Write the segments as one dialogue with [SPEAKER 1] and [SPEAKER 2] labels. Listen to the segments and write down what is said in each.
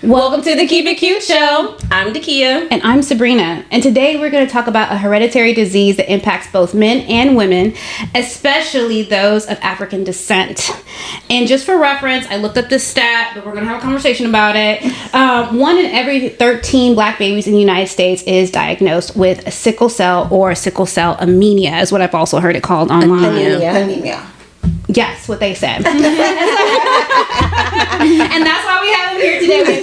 [SPEAKER 1] Welcome to the Keep It Cute Show. I'm DaKiya.
[SPEAKER 2] And I'm Sabrina. And today we're going to talk about a hereditary disease that impacts both men and women, especially those of African descent. And just for reference, I looked up this stat, but we're going to have a conversation about it. 1 in every 13 black babies in the United States is diagnosed with sickle cell or sickle cell anemia, is what I've also heard it called online.
[SPEAKER 3] Anemia.
[SPEAKER 2] Yes, what they said. And that's why we have him here today. We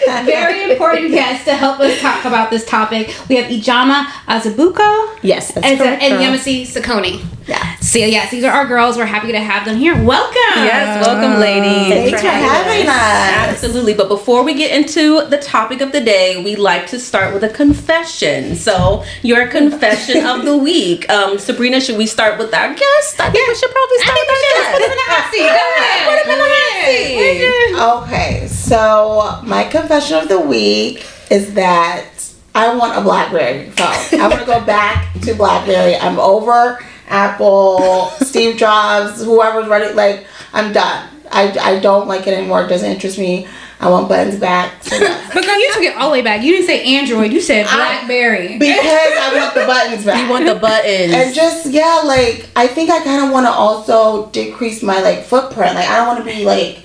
[SPEAKER 2] have two very important guests to help us talk about this topic. We have Ijeoma Azubuko.
[SPEAKER 3] Yes, that's correct.
[SPEAKER 2] And Yemisi, Sekoni.
[SPEAKER 3] Yeah.
[SPEAKER 2] So yes, these are our girls. We're happy to have them here. Welcome.
[SPEAKER 1] Yes, welcome, ladies.
[SPEAKER 3] Thanks for having us.
[SPEAKER 1] Absolutely. But before we get into the topic of the day, we like to start with a confession. So your confession of the week. Sabrina, should we start with our guest? I think we should probably start with our guest.
[SPEAKER 2] Put him in the hot seat. Go ahead.
[SPEAKER 1] Put him in the hot seat.
[SPEAKER 3] Okay, so my confession of the week is that I want a BlackBerry phone. I want to go back to BlackBerry. I'm over Apple, Steve Jobs, whoever's ready. Like, I'm done. I don't like it anymore. It doesn't interest me. I want buttons back. So yes.
[SPEAKER 2] But girl, you took it all the way back. You didn't say Android. You said BlackBerry.
[SPEAKER 3] Because I want the buttons back.
[SPEAKER 1] You want the buttons.
[SPEAKER 3] And just, yeah, like, I think I kind of want to also decrease my, like, footprint. Like, I don't want to be, like,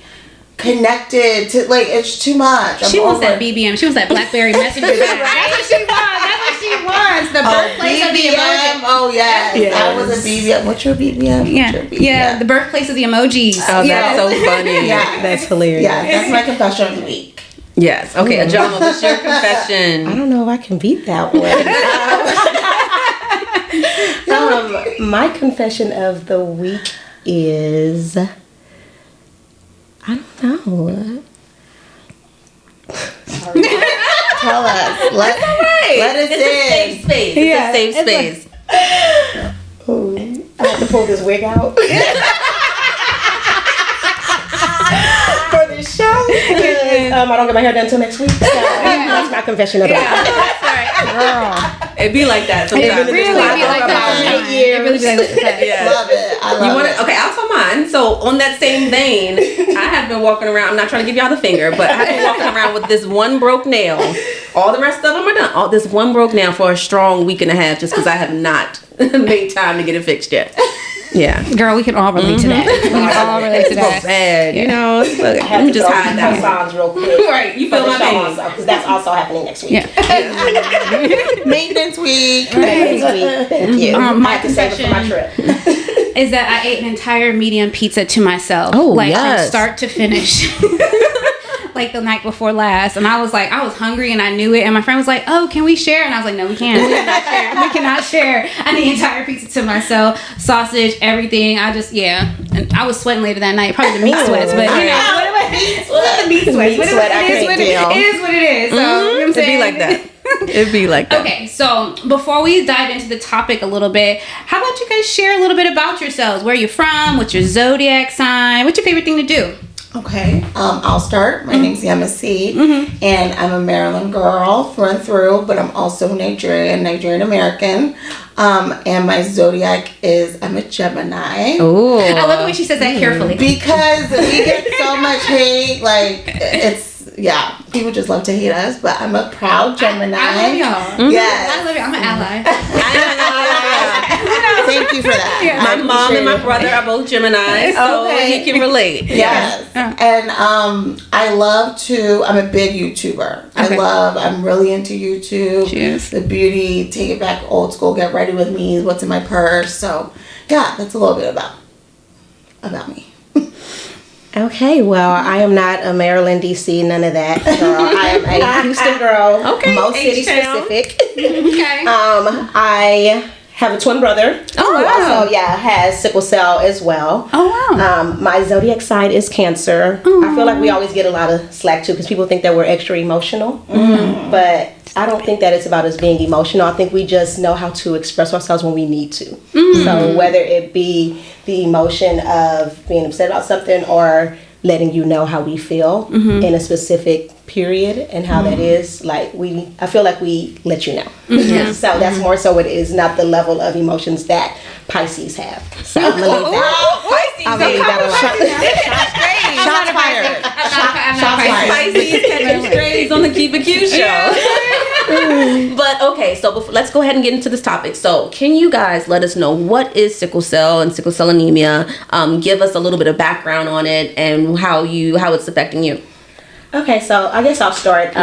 [SPEAKER 3] connected to, like, it's too much.
[SPEAKER 2] She wants that BBM. She wants that BlackBerry Messenger. Right? That's what she wants. That's what she wants. The birthplace of the emoji.
[SPEAKER 3] Oh, yes. I was a BBM. What's your BBM?
[SPEAKER 2] Yeah, the birthplace of the emojis.
[SPEAKER 1] Oh, that's so funny.
[SPEAKER 3] Yeah.
[SPEAKER 1] That's hilarious.
[SPEAKER 3] Yeah, that's my confession of the week.
[SPEAKER 1] Yes. Okay, Ijeoma, what's your confession?
[SPEAKER 4] I don't know if I can beat that one. My confession of the week is, I don't know.
[SPEAKER 3] Tell us. Let us
[SPEAKER 1] It's a safe space. It's a safe space.
[SPEAKER 4] I have to pull this wig out for this show because I don't get my hair done until next week. So that's my confession of the week.
[SPEAKER 1] That's right. Girl. It be like that sometimes.
[SPEAKER 2] It really be like that.
[SPEAKER 3] Years.
[SPEAKER 2] It really be like that.
[SPEAKER 1] Yeah.
[SPEAKER 3] Love it. I love it.
[SPEAKER 1] Okay, I'll tell mine. So on that same vein, I have been walking around. I'm not trying to give y'all the finger, but I've been walking around with this one broke nail. All the rest of them are done. All this one broke nail for a strong week and a half, just because I have not made time to get it fixed yet. Yeah,
[SPEAKER 2] girl, we can all relate to that. We can all relate to that.
[SPEAKER 1] It's so bad, you know. Let me just hide that.
[SPEAKER 4] Songs real quick.
[SPEAKER 1] Right, you feel my pain
[SPEAKER 4] because that's also happening next week.
[SPEAKER 2] Yeah.
[SPEAKER 3] Maintenance week.
[SPEAKER 4] Thank you.
[SPEAKER 2] My
[SPEAKER 4] I have to save it for my trip.
[SPEAKER 2] is that I ate an entire medium pizza to myself.
[SPEAKER 1] Oh,
[SPEAKER 2] like
[SPEAKER 1] yes.
[SPEAKER 2] from start to finish. Like the night before last, and I was hungry and I knew it, and my friend was like, oh, can we share? And I was like, no, we can't. We cannot share. I need the entire pizza to myself, sausage, everything. And I was sweating later that night, probably the meat sweats, but you know, the meat sweats. It is what it is. So, you know what I'm saying?
[SPEAKER 1] It'd be like that. It'd be like that.
[SPEAKER 2] Okay, so before we dive into the topic a little bit, how about you guys share a little bit about yourselves? Where you're from? What's your zodiac sign? What's your favorite thing to do?
[SPEAKER 3] Okay, I'll start. My name's Yemisi, and I'm a Maryland girl through and through, but I'm also Nigerian American. And my zodiac is, I'm a Gemini.
[SPEAKER 1] Oh,
[SPEAKER 2] I love the way she says that carefully.
[SPEAKER 3] Because we get so much hate, like, people just love to hate us, but I'm a proud Gemini.
[SPEAKER 2] I love y'all.
[SPEAKER 3] Yes.
[SPEAKER 2] I love you. I'm an ally.
[SPEAKER 3] Thank you for that.
[SPEAKER 2] Yeah.
[SPEAKER 1] My mom and my brother are both Gemini, so he can relate.
[SPEAKER 3] Yes. And I'm a big YouTuber.
[SPEAKER 2] Okay.
[SPEAKER 3] I'm really into YouTube.
[SPEAKER 2] Cheers.
[SPEAKER 3] The beauty, take it back old school, get ready with me, what's in my purse. So yeah, that's a little bit about me.
[SPEAKER 4] Okay, well, I am not a Maryland, D.C., none of that. Girl. I am a Houston girl.
[SPEAKER 1] Okay,
[SPEAKER 4] Most city
[SPEAKER 1] H-Town.
[SPEAKER 4] specific.
[SPEAKER 2] Okay.
[SPEAKER 4] I have a twin brother who also has sickle cell as well.
[SPEAKER 2] Oh, wow.
[SPEAKER 4] My zodiac sign is Cancer. I feel like we always get a lot of slack too because people think that we're extra emotional, but I don't think that it's about us being emotional. I think we just know how to express ourselves when we need to. So whether it be the emotion of being upset about something or letting you know how we feel in a specific period and how that is, like I feel like we let you know. So that's more so it is not the level of emotions that Pisces have. So I'm gonna leave that.
[SPEAKER 1] Pisces.
[SPEAKER 4] I'm gonna leave that alone.
[SPEAKER 3] Shots fired.
[SPEAKER 1] Pisces catching straight. Keep It Cute show. But okay, so let's go ahead and get into this topic. So can you guys let us know what is sickle cell and sickle cell anemia? Give us a little bit of background on it and how it's affecting you.
[SPEAKER 4] Okay, so I guess I'll start.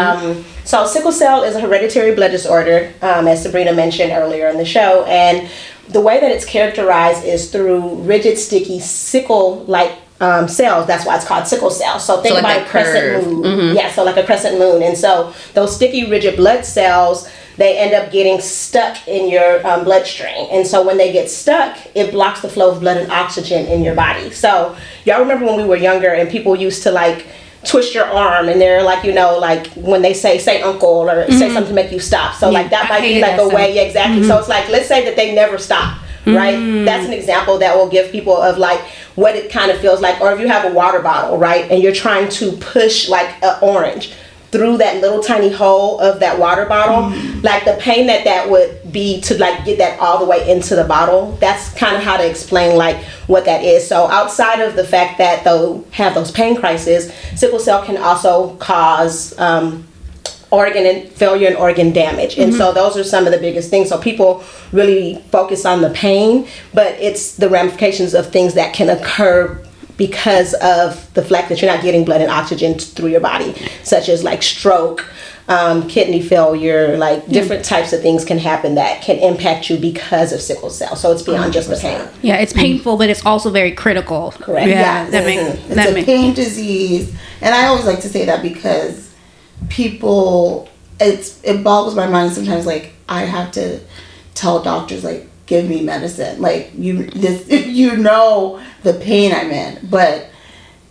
[SPEAKER 4] So sickle cell is a hereditary blood disorder, as Sabrina mentioned earlier in the show, and the way that it's characterized is through rigid, sticky, sickle-like cells. That's why it's called sickle cell. So think about a crescent moon. Yeah, so like a crescent moon. And so those sticky, rigid blood cells, they end up getting stuck in your bloodstream. And so when they get stuck, it blocks the flow of blood and oxygen in your body. So y'all remember when we were younger and people used to like twist your arm and they're like, like when they say uncle or say something to make you stop. So like that might be like a way. Yeah, exactly. So it's like, let's say that they never stop. Right? That's an example that will give people of like what it kind of feels like. Or if you have a water bottle, right, and you're trying to push like an orange through that little tiny hole of that water bottle, like the pain that would be to like get that all the way into the bottle. That's kind of how to explain like what that is. So outside of the fact that they'll have those pain crises, sickle cell can also cause organ and failure and organ damage. And so those are some of the biggest things. So people really focus on the pain, but it's the ramifications of things that can occur because of the fact that you're not getting blood and oxygen through your body, such as like stroke, kidney failure, like different types of things can happen that can impact you because of sickle cell. So it's beyond just the pain.
[SPEAKER 2] Yeah, it's painful, but it's also very critical.
[SPEAKER 4] Correct.
[SPEAKER 2] Yeah,
[SPEAKER 3] It's a pain disease. And I always like to say that because people, it boggles my mind sometimes. Like I have to tell doctors like, give me medicine. Like you know the pain I'm in, but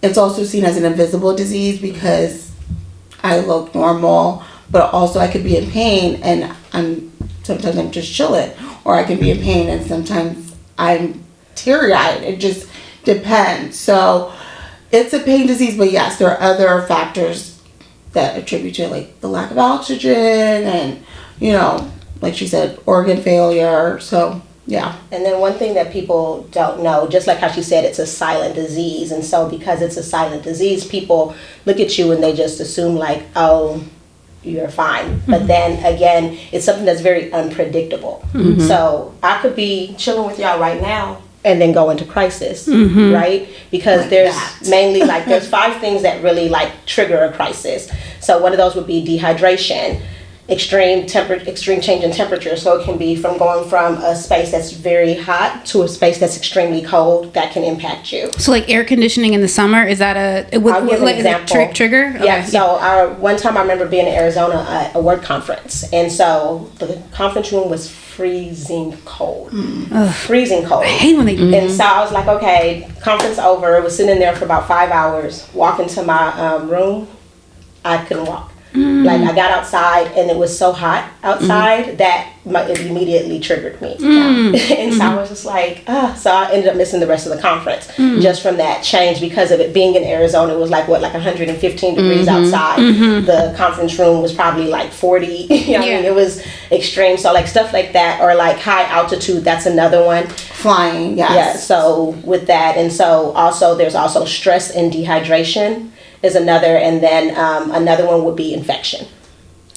[SPEAKER 3] it's also seen as an invisible disease because I look normal, but also I could be in pain and sometimes I'm just chilling, or I can be in pain and sometimes I'm teary-eyed. It just depends. So it's a pain disease, but yes, there are other factors that attribute to like the lack of oxygen and like she said, organ failure. So yeah.
[SPEAKER 4] And then one thing that people don't know, just like how she said, it's a silent disease. And so because it's a silent disease, people look at you and they just assume like, oh, you're fine. But then again, it's something that's very unpredictable. So I could be chilling with y'all right now and then go into crisis, right? Because like there's mainly like, there's 5 things that really like trigger a crisis. So one of those would be dehydration, extreme change in temperature. So it can be from going from a space that's very hot to a space that's extremely cold. That can impact you.
[SPEAKER 2] So like air conditioning in the summer, is that
[SPEAKER 4] I'll give an example.
[SPEAKER 2] Trigger? Okay.
[SPEAKER 4] Yeah, so one time I remember being in Arizona at a work conference, and so the conference room was freezing cold. Freezing cold.
[SPEAKER 2] I hate when they do that.
[SPEAKER 4] And so I was like, okay, conference over. I was sitting in there for about 5 hours. Walk into my room, I couldn't walk. Like I got outside and it was so hot outside that it immediately triggered me. And so I was just like, so I ended up missing the rest of the conference just from that change because of it being in Arizona. It was like 115 degrees outside. The conference room was probably like 40. I mean, it was extreme. So like stuff like that, or like high altitude, that's another one.
[SPEAKER 3] Flying, yes.
[SPEAKER 4] Yeah, so with that, and so also there's also stress and dehydration is another, and then another one would be infection.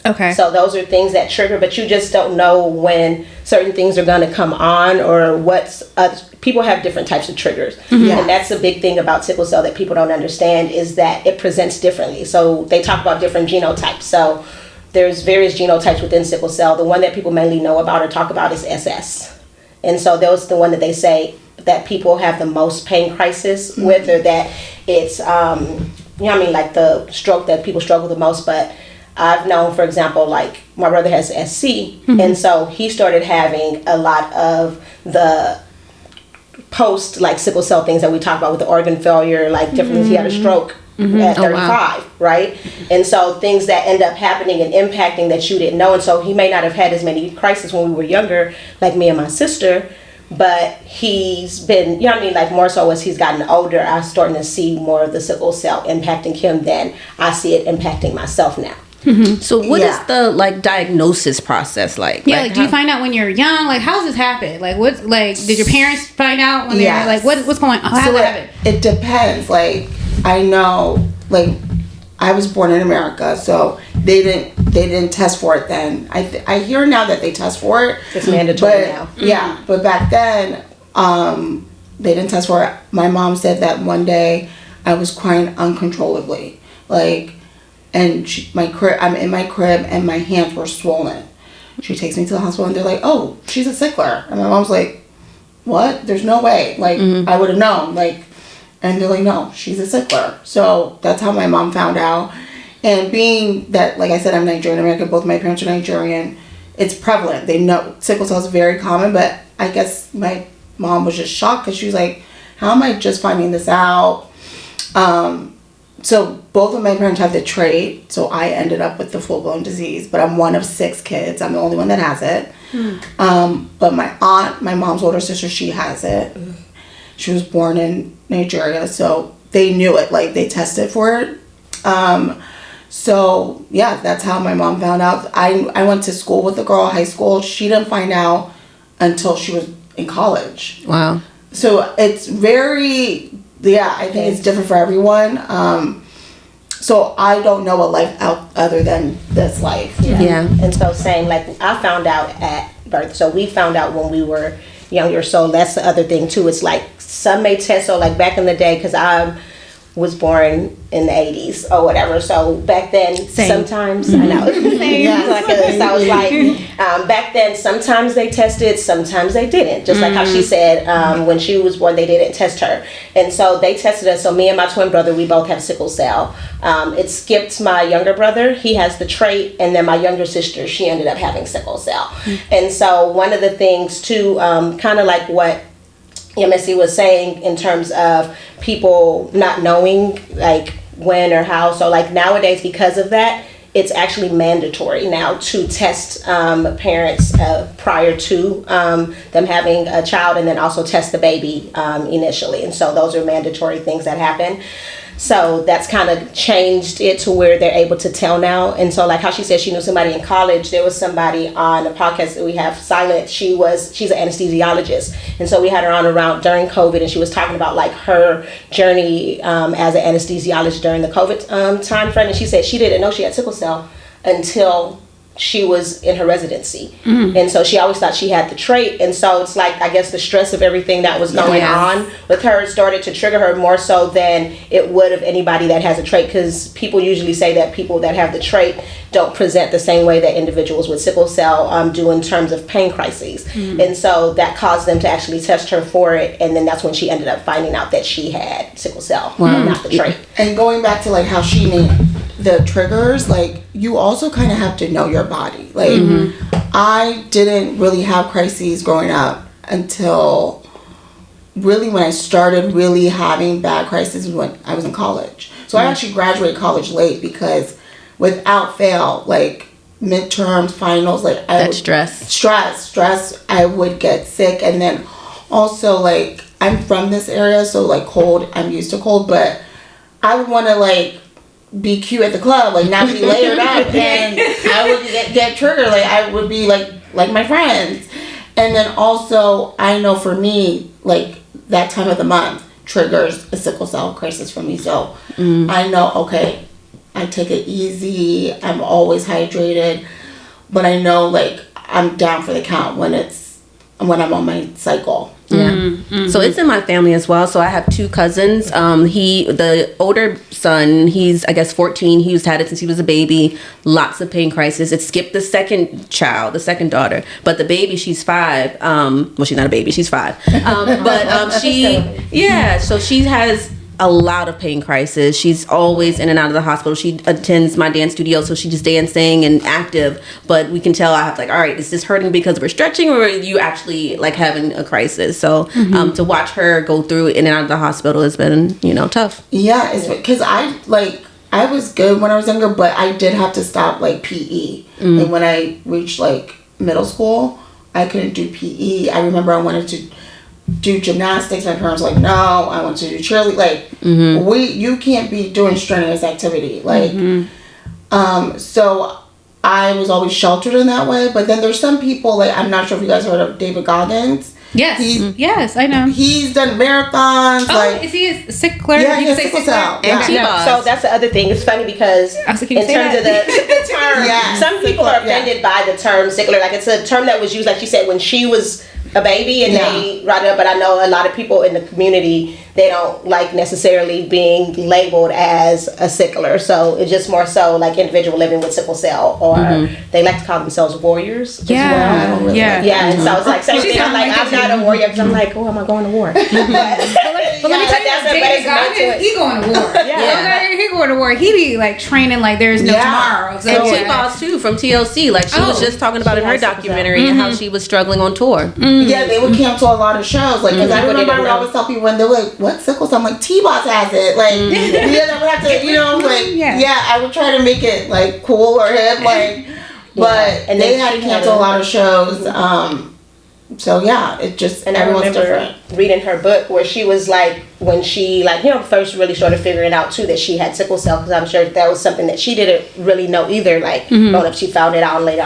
[SPEAKER 2] Okay.
[SPEAKER 4] So those are things that trigger, but you just don't know when certain things are going to come on, or people have different types of triggers. And that's a big thing about sickle cell that people don't understand, is that it presents differently. So they talk about different genotypes. So there's various genotypes within sickle cell. The one that people mainly know about or talk about is SS. And so that was the one that they say that people have the most pain crisis with, or that it's like the stroke that people struggle the most. But I've known, for example, like my brother has SC, and so he started having a lot of the post like sickle cell things that we talk about with the organ failure, like different things. He had a stroke at 35, right? And so things that end up happening and impacting that you didn't know. And so he may not have had as many crises when we were younger, like me and my sister, but he's been, like more so as he's gotten older, I'm starting to see more of the sickle cell impacting him than I see it impacting myself now.
[SPEAKER 1] So what is the like diagnosis process like?
[SPEAKER 2] Yeah, like do you find out when you're young? Like how does this happen? Like what? Like did your parents find out when they're like what's going on? How did that happen?
[SPEAKER 3] It depends. Like I know, like I was born in America, so they didn't test for it then. I hear now that they test for it.
[SPEAKER 4] It's mandatory now.
[SPEAKER 3] Yeah, but back then, they didn't test for it. My mom said that one day I was crying uncontrollably, like, and I'm in my crib and my hands were swollen. She takes me to the hospital and they're like, "Oh, she's a sickler," and my mom's like, "What? There's no way. Like, I would have known." Like, and they're like, "No, she's a sickler." So that's how my mom found out. And being that, like I said, I'm Nigerian American, both my parents are Nigerian, it's prevalent. They know sickle cell is very common, but I guess my mom was just shocked because she was like, how am I just finding this out? So both of my parents have the trait, so I ended up with the full-blown disease, but I'm one of 6 kids. I'm the only one that has it. But my aunt, my mom's older sister, she has it. She was born in Nigeria, so they knew it. Like, they tested for it. So yeah, that's how my mom found out. I went to school with a girl, high school. She didn't find out until she was in college.
[SPEAKER 1] Wow.
[SPEAKER 3] So it's very, I think it's different for everyone. So I don't know a life out other than this life.
[SPEAKER 1] Yeah.
[SPEAKER 4] And so same, like, I found out at birth. So we found out when we were younger. So that's the other thing too. It's like some may test. So like back in the day, because I was born in the 80s or whatever, so back then sometimes I know so I was like back then sometimes they tested, sometimes they didn't, just like how she said when she was born they didn't test her, and so they tested us. So me and my twin brother, we both have sickle cell. It skipped my younger brother, he has the trait, and then my younger sister, she ended up having sickle cell. And so one of the things too, kind of like what Yemisi was saying in terms of people not knowing like when or how. So like nowadays, because of that, it's actually mandatory now to test parents prior to them having a child, and then also test the baby initially. And so those are mandatory things that happen. So that's kind of changed it to where they're able to tell now. And so like how she said she knew somebody in college, there was somebody on a podcast that we have, Silent, she's an anesthesiologist. And so we had her on around during COVID, and she was talking about like her journey as an anesthesiologist during the COVID time frame. And she said she didn't know she had sickle cell until she was in her residency. And so she always thought she had the trait. And so it's like, I guess the stress of everything that was going on with her started to trigger her more so than it would of anybody that has a trait, because people usually say that people that have the trait don't present the same way that individuals with sickle cell do in terms of pain crises. And so that caused them to actually test her for it, and then that's when she ended up finding out that she had sickle cell, not the trait.
[SPEAKER 3] And going back to like how she named the triggers, like, you also kind of have to know your body. Like, I didn't really have crises growing up until really when I started really having bad crises when I was in college. So I actually graduated college late because without fail, like midterms, finals, like stress, I would get sick. And then also like I'm from this area, so like cold, I'm used to cold, but I would want to like be cute at the club, like not be layered up, and I would get triggered, like I would be like my friends. And then also I know for me, like that time of the month triggers a sickle cell crisis for me, so I know, okay, I take it easy, I'm always hydrated, but I know like I'm down for the count when I'm on my cycle.
[SPEAKER 1] So it's in my family as well. So I have 2 cousins. The older son, he's I guess 14. He's had it since he was a baby. Lots of pain crisis. It skipped the second child, the second daughter, but the baby, she's 5. Well, she's not a baby, she's 5. So she has a lot of pain crisis. She's always in and out of the hospital. She attends my dance studio, so she's just dancing and active. But we can tell I have like, all right, is this hurting because we're stretching, or are you actually like having a crisis? So to watch her go through in and out of the hospital has been, tough.
[SPEAKER 3] Yeah, it's because I was good when I was younger, but I did have to stop like PE. And when I reached like middle school, I couldn't do PE. I remember I wanted to do gymnastics. My parents were like, no, I want to do cheerleading. Like, you can't be doing strenuous activity. Like, so I was always sheltered in that way. But then there's some people, like, I'm not sure if you guys heard of David Goggins.
[SPEAKER 2] Yes. Yes, I know.
[SPEAKER 3] He's done marathons.
[SPEAKER 2] Oh, is he a sickler?
[SPEAKER 3] Yeah,
[SPEAKER 2] You
[SPEAKER 3] he's
[SPEAKER 2] say
[SPEAKER 3] sickle
[SPEAKER 2] sickler?
[SPEAKER 3] cell.
[SPEAKER 1] And T-Boz.
[SPEAKER 4] So that's the other thing. It's funny because
[SPEAKER 2] I was like, can you
[SPEAKER 4] in
[SPEAKER 2] say
[SPEAKER 4] terms of
[SPEAKER 2] that?
[SPEAKER 4] the term,
[SPEAKER 3] Yeah,
[SPEAKER 4] some people are offended by the term sickler. Like, it's a term that was used, like she said, when she was a baby, and they brought it up. But I know a lot of people in the community, they don't like necessarily being labeled as a sickler. So it's just more so like individual living with sickle cell, or they like to call themselves warriors.
[SPEAKER 2] Yeah.
[SPEAKER 3] As well. I don't really like
[SPEAKER 4] Yeah, and so it's like same
[SPEAKER 2] She's
[SPEAKER 4] thing. I'm
[SPEAKER 2] not
[SPEAKER 4] like,
[SPEAKER 2] like
[SPEAKER 4] I'm not a warrior because I'm like, oh, am I going to war?
[SPEAKER 2] But let me tell you, David Goggins, he going to war.
[SPEAKER 4] Yeah.
[SPEAKER 2] He going to war. He be like training like there's no tomorrow. So,
[SPEAKER 1] And T-Boz too from TLC. Like she was just talking about in her documentary and how she was struggling on tour.
[SPEAKER 3] Yeah, they would cancel a lot of shows. Like, because I remember I would always tell people when they were like, "What sickle cell?" I'm like, "T-Boz has it." Like, I would have to, I would try to make it like cool or hip, like. But
[SPEAKER 4] and
[SPEAKER 3] they had to cancel a lot of shows. So yeah, it just
[SPEAKER 4] And I remember reading her book where she was like, when she first really started figuring out too that she had sickle cell, because I'm sure that was something that she didn't really know either. Like growing up, she found out later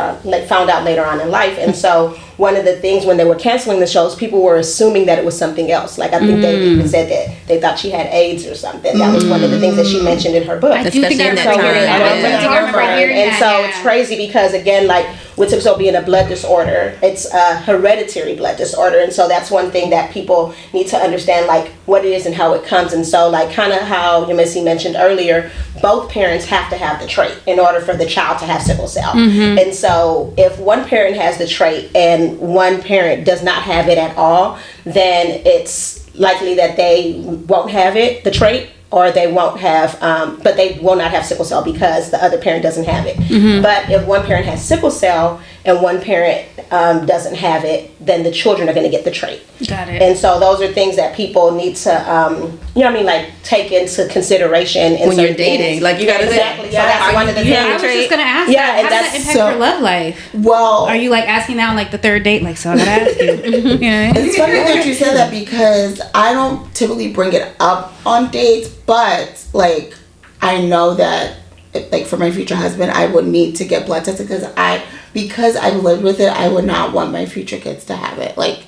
[SPEAKER 4] on in life. And so one of the things when they were canceling the shows, people were assuming that it was something else. Like I think they even said that they thought she had AIDS or something. That was one of the things that she mentioned in her book.
[SPEAKER 2] I do think I remember hearing
[SPEAKER 4] And
[SPEAKER 2] that.
[SPEAKER 4] so it's crazy because again, like with sickle cell being a blood disorder, it's a hereditary blood disorder, and so that's one thing that people need to understand, like what it is and how it comes. And so like kind of how Yemisi mentioned earlier, both parents have to have the trait in order for the child to have sickle cell. And so if one parent has the trait and one parent does not have it at all, then it's likely that they won't have the trait, or they won't have, but they will not have sickle cell because the other parent doesn't have it. But if one parent has sickle cell and one parent doesn't have it, then the children are going to get the trait.
[SPEAKER 2] Got it.
[SPEAKER 4] And so those are things that people need to, like take into consideration.
[SPEAKER 1] When you're dating, like you got to
[SPEAKER 4] exactly. So that's one of the things.
[SPEAKER 2] I was just gonna ask.
[SPEAKER 4] Yeah,
[SPEAKER 2] that.
[SPEAKER 4] and
[SPEAKER 2] How does that impact your love life?
[SPEAKER 3] Well,
[SPEAKER 2] Are you like asking now on like the third date? Like, so I gotta ask you.
[SPEAKER 3] it's funny that you said that because I don't typically bring it up on dates, but like I know that like for my future husband, I would need to get blood tested because I've lived with it. I would not want my future kids to have it. Like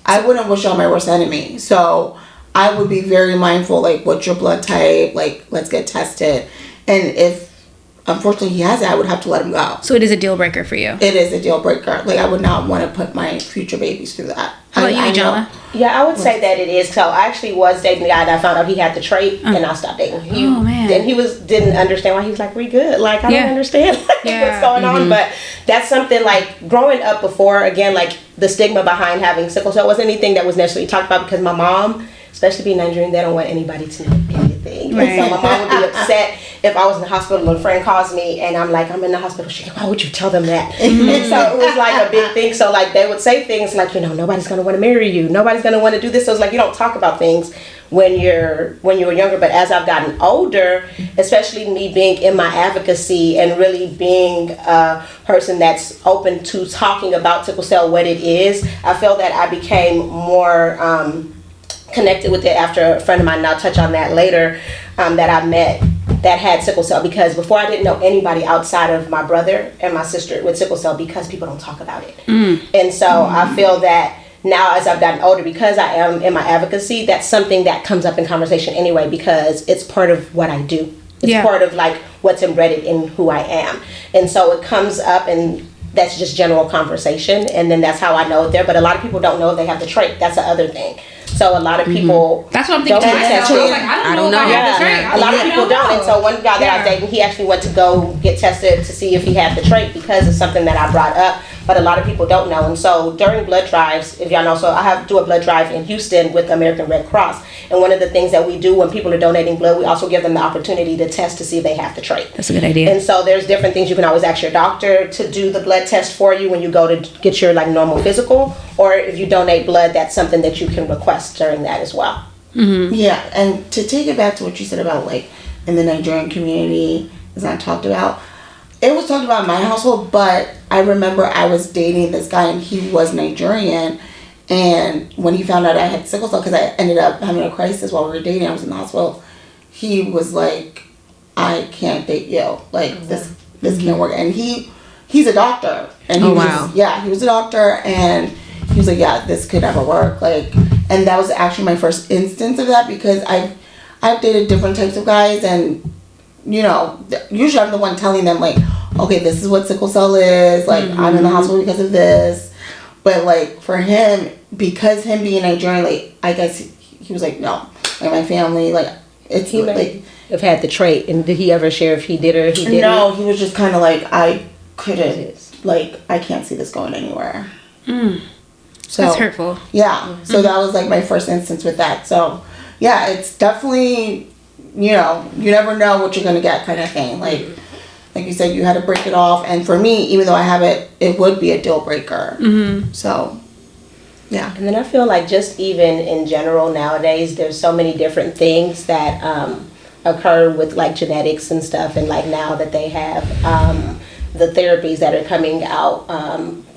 [SPEAKER 3] I wouldn't wish on my worst enemy. So I would be very mindful. Like, what's your blood type? Like, let's get tested. And if unfortunately he has it, I would have to let him go.
[SPEAKER 2] So it is a deal breaker for you.
[SPEAKER 3] It is a deal breaker. Like I would not want to put my future babies through that.
[SPEAKER 2] How about you, Ijeoma?
[SPEAKER 4] Yeah, I would say that it is. So I actually was dating a guy and I found out he had the trait, and I stopped dating him.
[SPEAKER 2] Oh, man.
[SPEAKER 4] Then he didn't understand why. He was like, "We good?" Like I don't understand what's going on. But that's something like growing up before. Again, like the stigma behind having sickle cell wasn't anything that was necessarily talked about because my mom, especially being Nigerian, they don't want anybody to know anything.
[SPEAKER 2] Right.
[SPEAKER 4] And so my mom would be upset if I was in the hospital and a friend calls me and I'm like, I'm in the hospital. She's like, why would you tell them that? And so it was like a big thing. So like they would say things like, nobody's going to want to marry you. Nobody's going to want to do this. So it's like you don't talk about things when you were younger. But as I've gotten older, especially me being in my advocacy and really being a person that's open to talking about sickle cell, what it is, I feel that I became more connected with it after a friend of mine, and I'll touch on that later, that I met that had sickle cell, because before I didn't know anybody outside of my brother and my sister with sickle cell because people don't talk about it. And so I feel that now as I've gotten older, because I am in my advocacy, that's something that comes up in conversation anyway because it's part of what I do. It's part of like what's embedded in who I am. And so it comes up and that's just general conversation, and then that's how I know it there. But a lot of people don't know if they have the trait. That's the other thing. So a lot of people.
[SPEAKER 2] That's what I'm thinking. I was like, I don't know.
[SPEAKER 4] A lot of people don't. And so one guy that I was dating, he actually went to go get tested to see if he had the trait because it's something that I brought up. But a lot of people don't know. And so during blood drives, if y'all know, so I do a blood drive in Houston with the American Red Cross. And one of the things that we do when people are donating blood, we also give them the opportunity to test to see if they have the trait.
[SPEAKER 2] That's a good idea.
[SPEAKER 4] And so there's different things. You can always ask your doctor to do the blood test for you when you go to get your like normal physical. Or if you donate blood, that's something that you can request during that as well.
[SPEAKER 3] Yeah, and to take it back to what you said about like in the Nigerian community, it's not talked about. It was talked about in my household, but I remember I was dating this guy and he was Nigerian, and when he found out I had sickle cell, because I ended up having a crisis while we were dating, I was in the hospital, he was like, I can't date you, like this can't work. And he's a doctor, and he was a doctor, and he was like, yeah, this could never work. Like, and that was actually my first instance of that, because I've dated different types of guys, and you know, usually I'm the one telling them like, okay, this is what sickle cell is. Like, I'm in the hospital because of this. But like for him, because him being Nigerian, like I guess he was like, no, like my family, like it's
[SPEAKER 4] He
[SPEAKER 3] like
[SPEAKER 4] have had the trait, and did he ever share if he did or he didn't?
[SPEAKER 3] No, he was just kind of like, I couldn't, like I can't see this going anywhere. So
[SPEAKER 2] That's hurtful.
[SPEAKER 3] Yeah. So that was like my first instance with that. So yeah, it's definitely, you know, you never know what you're gonna get kind of thing. Like you said, you had to break it off, and for me, even though I have it, it would be a deal breaker. So yeah.
[SPEAKER 4] And then I feel like just even in general nowadays, there's so many different things that occur with like genetics and stuff, and like now that they have the therapies that are coming out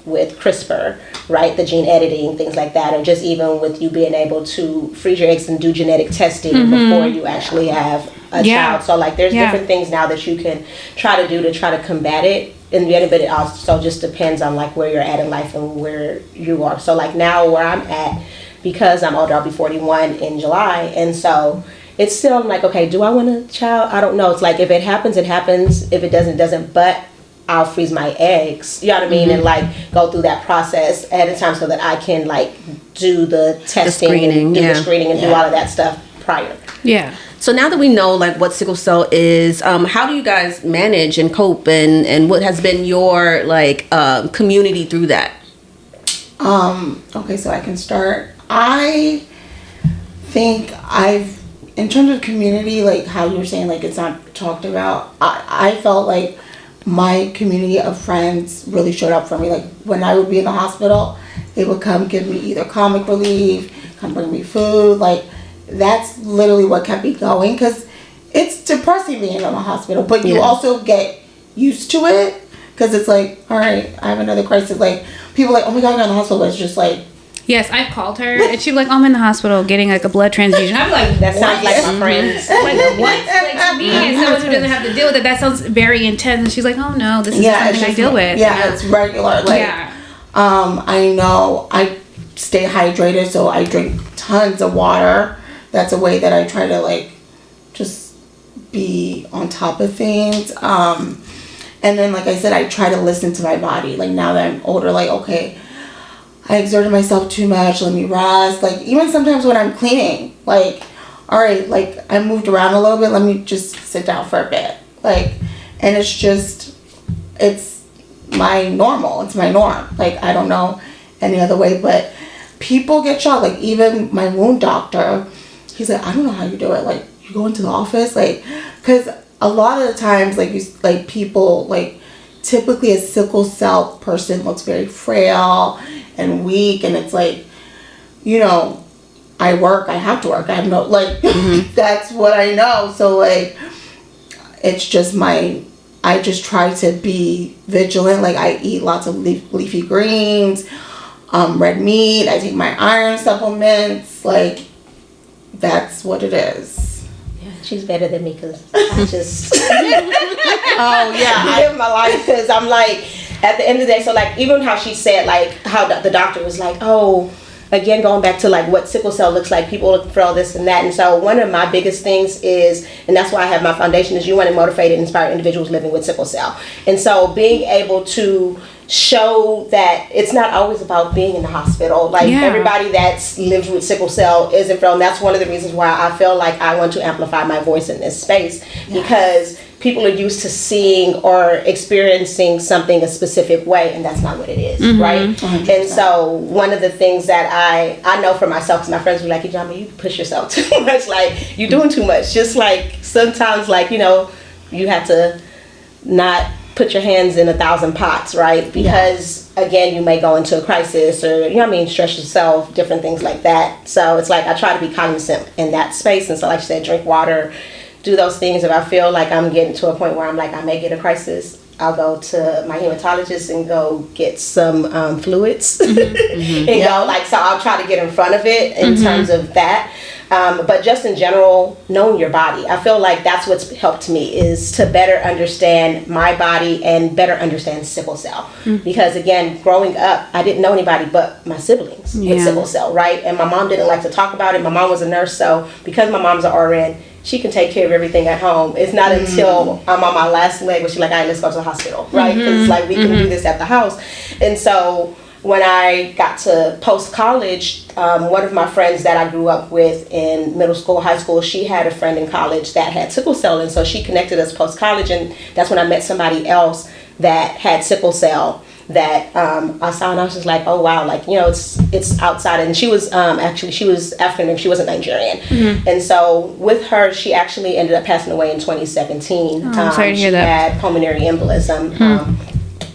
[SPEAKER 4] with CRISPR, right? The gene editing, things like that, or just even with you being able to freeze your eggs and do genetic testing before you actually have a child. So like there's different things now that you can try to do to try to combat it. And the end of it also just depends on like where you're at in life and where you are. So like now where I'm at, because I'm older, I'll be 41 in July, and so it's still, I'm like, okay, do I want a child? I don't know. It's like if it happens, it happens. If it doesn't, it doesn't. But I'll freeze my eggs, you know what I mean, and like go through that process ahead of time so that I can like do the testing, and do the screening, and do all of that stuff prior.
[SPEAKER 2] Yeah.
[SPEAKER 1] So now that we know like what sickle cell is, how do you guys manage and cope, and what has been your like community through that?
[SPEAKER 3] Okay, so I can start. I think in terms of community, like how you were saying, like it's not talked about, I felt like my community of friends really showed up for me. Like when I would be in the hospital, they would come give me either comic relief, come bring me food. Like that's literally what kept me going, because it's depressing being in the hospital, but you also get used to it, because it's like, all right, I have another crisis. Like people are like, oh my god, you're in the hospital, but it's just like,
[SPEAKER 2] yes, I've called her and she's like, I'm in the hospital getting like a blood transfusion. I'm like,
[SPEAKER 4] that sounds like my friends.
[SPEAKER 2] Like what? Like to me, as someone who doesn't have to deal with it, that sounds very intense. And she's like, oh no, this is something I deal with.
[SPEAKER 3] Yeah, it's regular. Like, I know I stay hydrated, so I drink tons of water. That's a way that I try to like just be on top of things. And then, like I said, I try to listen to my body. Like now that I'm older, like, okay, I exerted myself too much, let me rest. Like even sometimes when I'm cleaning, like, all right, like I moved around a little bit, let me just sit down for a bit. Like, and it's just, it's my normal, it's my norm. Like I don't know any other way, but people get shocked. Like even my wound doctor, he's like, I don't know how you do it. Like you go into the office, like, because a lot of the times, like you, like people, like typically a sickle cell person looks very frail and weak, and it's like, you know, I have to work, I have no, like, that's what I know. So like, it's just I just try to be vigilant. Like I eat lots of leafy greens, red meat, I take my iron supplements, like that's what it is.
[SPEAKER 4] She's better than me, because I just
[SPEAKER 3] I
[SPEAKER 4] live my life, because I'm like, at the end of the day, so like even how she said, like how the doctor was like, oh, again going back to like what sickle cell looks like, people look for all this and that. And so one of my biggest things is, and that's why I have my foundation, is you want to motivate and inspire individuals living with sickle cell. And so being able to show that it's not always about being in the hospital. Like everybody that's lived with sickle cell isn't frail. And that's one of the reasons why I feel like I want to amplify my voice in this space, because people are used to seeing or experiencing something a specific way, and that's not what it is, right? 100%. And so one of the things that I know for myself, because my friends were like, Ijeoma, you push yourself too much, like you're doing too much. Just like sometimes, like, you know, you have to not put your hands in 1,000 pots, right? Because again, you may go into a crisis, or you know what I mean, stress yourself, different things like that. So it's like I try to be cognizant in that space. And so like you said, drink water, do those things. If I feel like I'm getting to a point where I'm like, I may get a crisis, I'll go to my hematologist and go get some fluids and go like, so I'll try to get in front of it in terms of that. But just in general, knowing your body, I feel like that's what's helped me, is to better understand my body and better understand sickle cell. Because again, growing up, I didn't know anybody but my siblings with sickle cell, right? And my mom didn't like to talk about it. My mom was a nurse, so because my mom's an RN, she can take care of everything at home. It's not until I'm on my last leg where she's like, all right, let's go to the hospital, right? Because it's like, we can do this at the house. And so when I got to post-college, one of my friends that I grew up with in middle school, high school, she had a friend in college that had sickle cell. And so she connected us post-college. And that's when I met somebody else that had sickle cell that I saw, and I was just like, oh wow, like, you know, it's outside. And she was actually, she was African, she wasn't Nigerian. And so with her, she actually ended up passing away in 2017.
[SPEAKER 2] I'm sorry to hear that.
[SPEAKER 4] She had pulmonary embolism,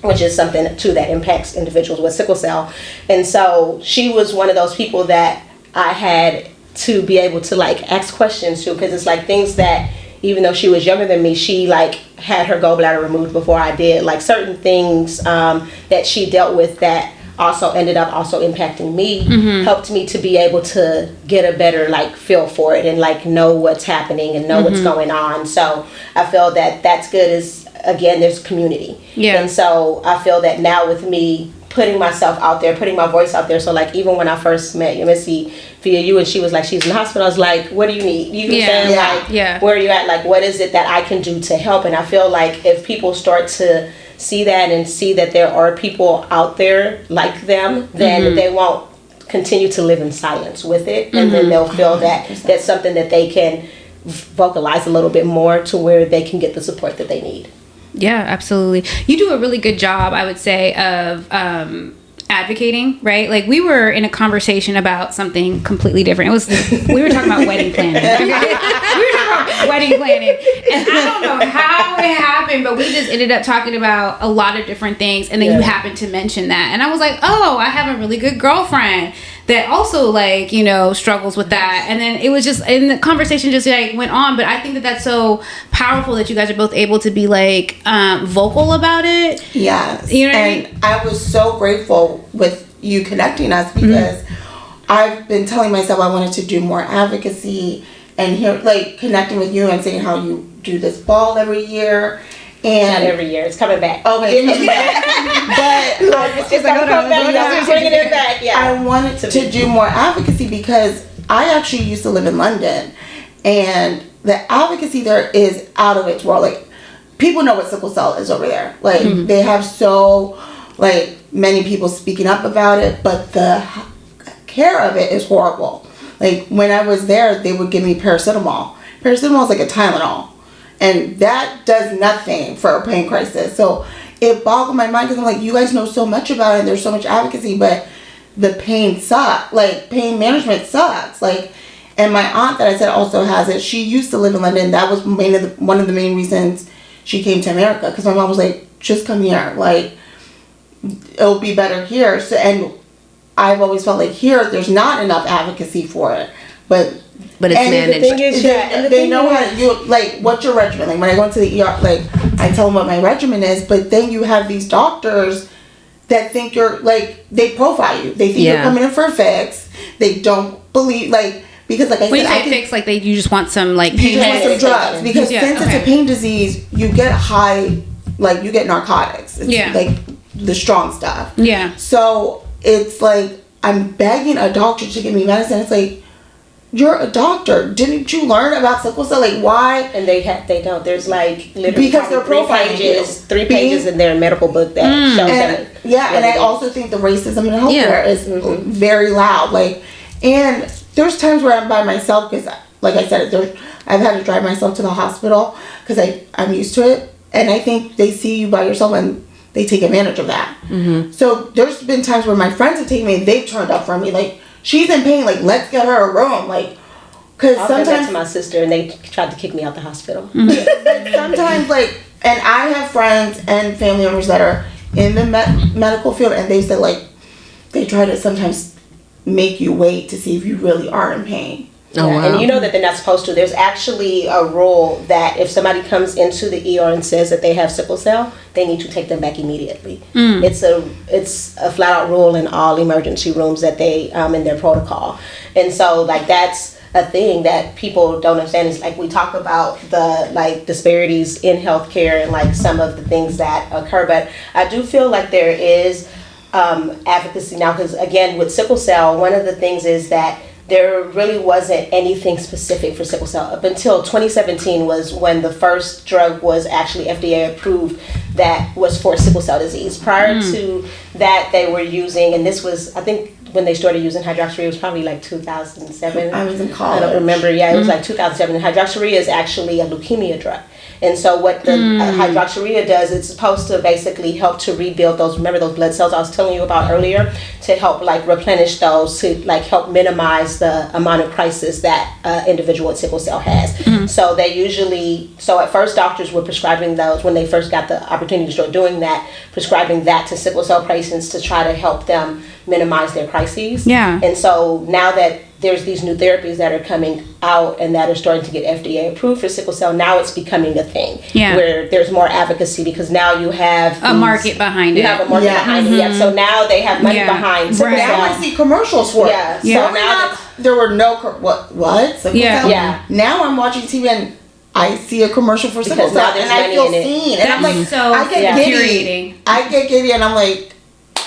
[SPEAKER 4] which is something too that impacts individuals with sickle cell. And so she was one of those people that I had to be able to like ask questions to, because it's like things that, even though she was younger than me, she like had her gallbladder removed before I did. Like certain things that she dealt with that also ended up also impacting me, helped me to be able to get a better like feel for it and like know what's happening and know what's going on. So I feel that that's good, is again, there's community. And so I feel that now with me putting myself out there, putting my voice out there. So like even when I first met Yemisi via you, and she was like, she's in the hospital, I was like, what do you need? You know what I'm saying? Like, where are you at? Like, what is it that I can do to help? And I feel like if people start to see that and see that there are people out there like them, then they won't continue to live in silence with it. And then they'll feel that that's something that they can vocalize a little bit more to where they can get the support that they need.
[SPEAKER 2] Yeah, absolutely. You do a really good job, I would say, of advocating, right? Like we were in a conversation about something completely different. We were talking about wedding planning. Okay? We were talking about wedding planning, and I don't know how it happened, but we just ended up talking about a lot of different things, and then you happened to mention that, and I was like, oh, I have a really good girlfriend that also like, you know, struggles with that. And then it was just, and the conversation just like went on. But I think that that's so powerful that you guys are both able to be like vocal about it.
[SPEAKER 3] Yes.
[SPEAKER 2] You know what I mean?
[SPEAKER 3] And I was so grateful with you connecting us, because I've been telling myself I wanted to do more advocacy, and here, like connecting with you and seeing how you do this ball every year. And
[SPEAKER 4] not every year, it's coming back.
[SPEAKER 3] Okay, it's coming back. But
[SPEAKER 4] it's like, bringing it back. Yeah,
[SPEAKER 3] I wanted to do more advocacy because I actually used to live in London, and the advocacy there is out of its world. Like, people know what sickle cell is over there. Like, they have so like many people speaking up about it, but the care of it is horrible. Like, when I was there, they would give me paracetamol. Paracetamol is like a Tylenol. And that does nothing for a pain crisis. So it boggled my mind, because I'm like, you guys know so much about it, and there's so much advocacy, but the pain sucks. Like, pain management sucks. Like, and my aunt that I said also has it. She used to live in London. That was one of the main reasons she came to America, because my mom was like, just come here. Like, it'll be better here. So, and I've always felt like here, there's not enough advocacy for it. But
[SPEAKER 1] it's managed.
[SPEAKER 3] The thing is, they know how to, you like, what's your regimen? Like, when I go into the ER, like, I tell them what my regimen is, but then you have these doctors that think you're, like, they profile you. They think you're coming in for a fix. They don't believe, like, because, like I
[SPEAKER 2] when
[SPEAKER 3] said,
[SPEAKER 2] you say fix, like, you just want some, like, pain
[SPEAKER 3] some drugs. Because since it's a pain disease, you get high, like, you get narcotics. It's like the strong stuff.
[SPEAKER 2] Yeah.
[SPEAKER 3] So it's like, I'm begging a doctor to give me medicine. It's like, you're a doctor. Didn't you learn about sickle cell? Like, why?
[SPEAKER 4] And they don't. There's like literally
[SPEAKER 3] because they're profiling
[SPEAKER 4] three pages in their medical book that shows that.
[SPEAKER 3] Yeah, and I also think the racism in healthcare is very loud. Like, and there's times where I'm by myself, because, like I said, I've had to drive myself to the hospital because I'm used to it, and I think they see you by yourself and they take advantage of that. So there's been times where my friends have taken me and they've turned up for me, like, she's in pain, like, let's get her a room, like, because sometimes
[SPEAKER 4] that to my sister and they tried to kick me out the hospital.
[SPEAKER 3] But sometimes, like, and I have friends and family members that are in the medical field, and they said, like, they try to sometimes make you wait to see if you really are in pain.
[SPEAKER 1] Oh, wow.
[SPEAKER 4] And you know that they're not supposed to. There's actually a rule that if somebody comes into the ER and says that they have sickle cell, they need to take them back immediately. It's a flat out rule in all emergency rooms that they in their protocol. And so like that's a thing that people don't understand. Is like we talk about the like disparities in healthcare and like some of the things that occur, but I do feel like there is advocacy now, because again with sickle cell, one of the things is that there really wasn't anything specific for sickle cell up until 2017 was when the first drug was actually FDA approved that was for sickle cell disease. Prior to that, they were using, and this was, I think when they started using hydroxyurea, it was probably like 2007.
[SPEAKER 3] I was in college.
[SPEAKER 4] I don't remember. Yeah, it was like 2007. And hydroxyurea is actually a leukemia drug. And so what the hydroxyurea does, it's supposed to basically help to rebuild those, remember those blood cells I was telling you about earlier, to help like replenish those, to like help minimize the amount of crisis that individual with sickle cell has. So they usually, so at first doctors were prescribing those when they first got the opportunity to start doing that, prescribing that to sickle cell patients to try to help them minimize their crises.
[SPEAKER 2] Yeah.
[SPEAKER 4] And so now that there's these new therapies that are coming out and that are starting to get FDA approved for sickle cell, now it's becoming a thing where there's more advocacy, because now you have
[SPEAKER 2] a market behind it.
[SPEAKER 4] You have a market behind it. Yeah. So now they have money behind sickle
[SPEAKER 2] Right.
[SPEAKER 3] Now
[SPEAKER 4] cell.
[SPEAKER 3] I see commercials for it.
[SPEAKER 4] Yeah.
[SPEAKER 3] So
[SPEAKER 4] So
[SPEAKER 3] now there were no what? Sickle cell?
[SPEAKER 4] Yeah.
[SPEAKER 3] Now I'm watching TV and I see a commercial for sickle
[SPEAKER 4] Because now
[SPEAKER 3] cell
[SPEAKER 4] there's
[SPEAKER 3] and I
[SPEAKER 4] money
[SPEAKER 3] feel
[SPEAKER 4] in it.
[SPEAKER 3] seen. And I'm
[SPEAKER 2] That's
[SPEAKER 3] like,
[SPEAKER 2] so
[SPEAKER 3] I get
[SPEAKER 2] infuriating.
[SPEAKER 3] giddy. I get giddy and I'm like,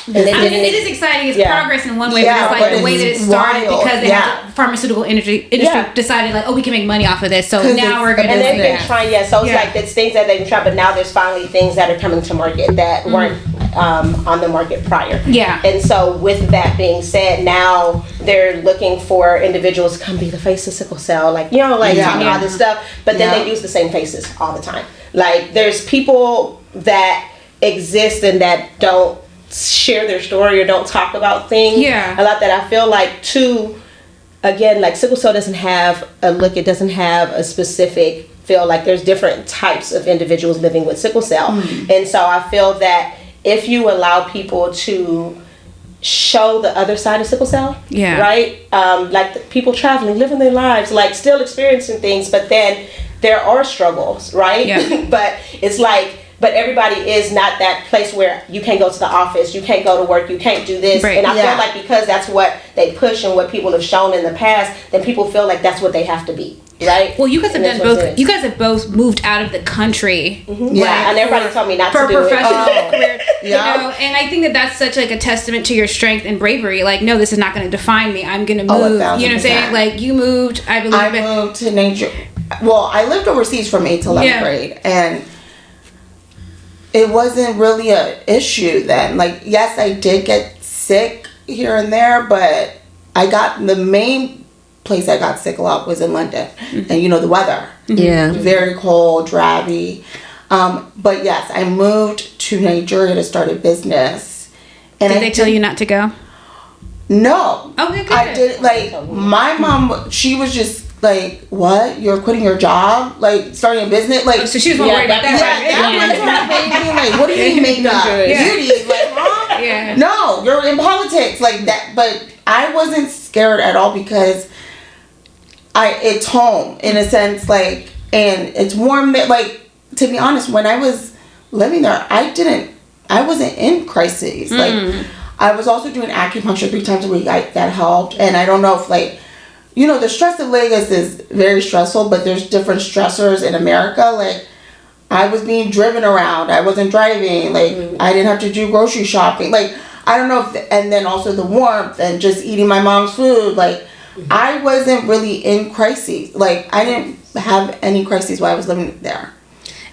[SPEAKER 4] And they
[SPEAKER 2] I mean,
[SPEAKER 4] didn't-
[SPEAKER 2] it is exciting. It's
[SPEAKER 4] Yeah.
[SPEAKER 2] progress in one way,
[SPEAKER 3] Yeah,
[SPEAKER 2] but it's
[SPEAKER 3] but
[SPEAKER 2] like the way that it
[SPEAKER 3] it's
[SPEAKER 2] started
[SPEAKER 3] wild.
[SPEAKER 2] because they had the pharmaceutical industry decided like, oh, we can make money off of this. So
[SPEAKER 3] 'Cause
[SPEAKER 2] now
[SPEAKER 3] it's
[SPEAKER 2] we're
[SPEAKER 3] a
[SPEAKER 2] going to
[SPEAKER 4] And
[SPEAKER 2] do
[SPEAKER 4] they've been
[SPEAKER 2] that.
[SPEAKER 4] trying, so it's
[SPEAKER 2] Yeah.
[SPEAKER 4] like it's things that they've tried, but now there's finally things that are coming to market that weren't on the market prior.
[SPEAKER 2] Yeah.
[SPEAKER 4] And so with that being said, now they're looking for individuals to come be the face of sickle cell, like, talking about this stuff, but then they use the same faces all the time. Like there's people that exist and that don't share their story or don't talk about things a lot, that I feel like too, again, like sickle cell doesn't have a look, it doesn't have a specific feel, like there's different types of individuals living with sickle cell. And so I feel that if you allow people to show the other side of sickle cell, right, like the people traveling, living their lives, like still experiencing things, but then there are struggles, right? But it's like, but everybody is not that place where you can't go to the office, you can't go to work, you can't do this.
[SPEAKER 2] Right.
[SPEAKER 4] And I feel like because that's what they push and what people have shown in the past, then people feel like that's what they have to be, right?
[SPEAKER 2] Well, you guys have
[SPEAKER 4] And
[SPEAKER 2] done
[SPEAKER 4] that's what it
[SPEAKER 2] both.
[SPEAKER 4] is.
[SPEAKER 2] You guys have both moved out of the country.
[SPEAKER 4] Yeah, and everybody told me not
[SPEAKER 2] for
[SPEAKER 4] to do
[SPEAKER 2] professional
[SPEAKER 4] it.
[SPEAKER 2] career,
[SPEAKER 3] Yeah.
[SPEAKER 2] you know, and I think that that's such like a testament to your strength and bravery. Like, no, this is not going to define me. I'm going to move. You know what I'm saying?
[SPEAKER 3] 1000%.
[SPEAKER 2] Like, you moved. I believe.
[SPEAKER 3] I moved to Nigeria. Well, I lived overseas from 8th to 11th grade, and it wasn't really an issue then. Like, yes, I did get sick here and there, but the main place I got sick a lot was in London. And the weather.
[SPEAKER 1] Yeah.
[SPEAKER 3] Very cold, drabby. But yes, I moved to Nigeria to start a business. And
[SPEAKER 2] Did they tell you not to go?
[SPEAKER 3] No.
[SPEAKER 2] Okay, good.
[SPEAKER 3] I did, like, my mom, she was just like, what? You're quitting your job? Like, starting a business? Like,
[SPEAKER 2] So she was more worried about that,
[SPEAKER 3] Like, what do you mean makeup? Beauty? Like, huh?
[SPEAKER 2] Yeah.
[SPEAKER 3] No, you're in politics. Like that. But I wasn't scared at all because it's home in a sense, like, and it's warm there. Like, to be honest, when I was living there, I wasn't in crises. Like, I was also doing acupuncture 3 times a week. That helped. And I don't know if, like, the stress of Lagos is very stressful, but there's different stressors in America. Like, I was being driven around. I wasn't driving. Like, I didn't have to do grocery shopping. Like, I don't know and then also the warmth and just eating my mom's food. Like, I wasn't really in crises. Like, I didn't have any crises while I was living there.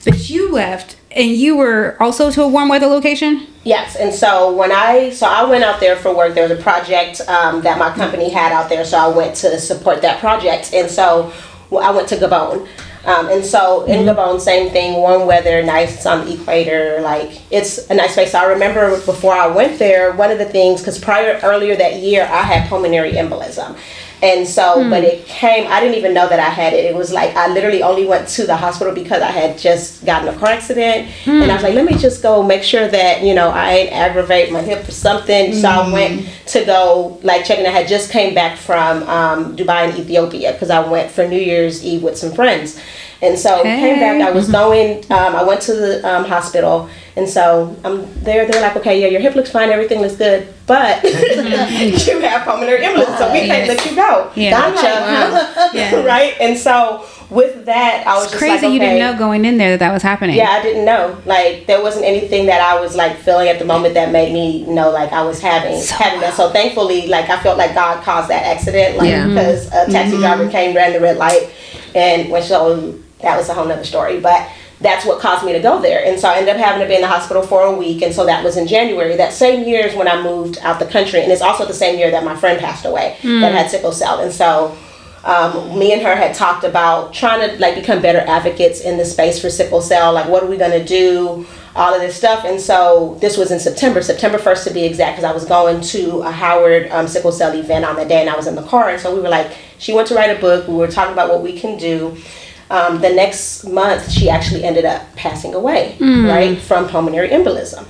[SPEAKER 2] But you left, and you were also to a warm weather location?
[SPEAKER 4] Yes, and so I went out there for work. There was a project that my company had out there, so I went to support that project. And so I went to Gabon. And so in Gabon, same thing, warm weather, nice, it's on the equator, like it's a nice place. So I remember before I went there, one of the things, because earlier that year I had pulmonary embolism. And so, but it came, I didn't even know that I had it. It was like, I literally only went to the hospital because I had just gotten a car accident. And I was like, let me just go make sure that, you know, I ain't aggravate my hip or something. So I went to go, like, checking. I had just came back from Dubai and Ethiopia because I went for New Year's Eve with some friends. And so came back, I was going, I went to the hospital. And so I'm there, they're like, okay, yeah, your hip looks fine, everything looks good, but you have pulmonary embolism, so we can't let you go.
[SPEAKER 2] Yeah.
[SPEAKER 4] Gotcha. Right? And so with that, I was
[SPEAKER 2] It's
[SPEAKER 4] just
[SPEAKER 2] crazy
[SPEAKER 4] like, okay.
[SPEAKER 2] you didn't know going in there that was happening.
[SPEAKER 4] Yeah, I didn't know. Like, there wasn't anything that I was, like, feeling at the moment that made me know, like, I was having that. So thankfully, like, I felt like God caused that accident, like, because a taxi driver came, ran the red light, and when that was a whole nother story. But that's what caused me to go there. And so I ended up having to be in the hospital for a week. And so that was in January. That same year is when I moved out the country. And it's also the same year that my friend passed away that had sickle cell. And so me and her had talked about trying to, like, become better advocates in the space for sickle cell. Like, what are we going to do? All of this stuff. And so this was in September 1st to be exact, because I was going to a Howard sickle cell event on that day, and I was in the car. And so we were like, she went to write a book. We were talking about what we can do. The next month, she actually ended up passing away, right, from pulmonary embolism.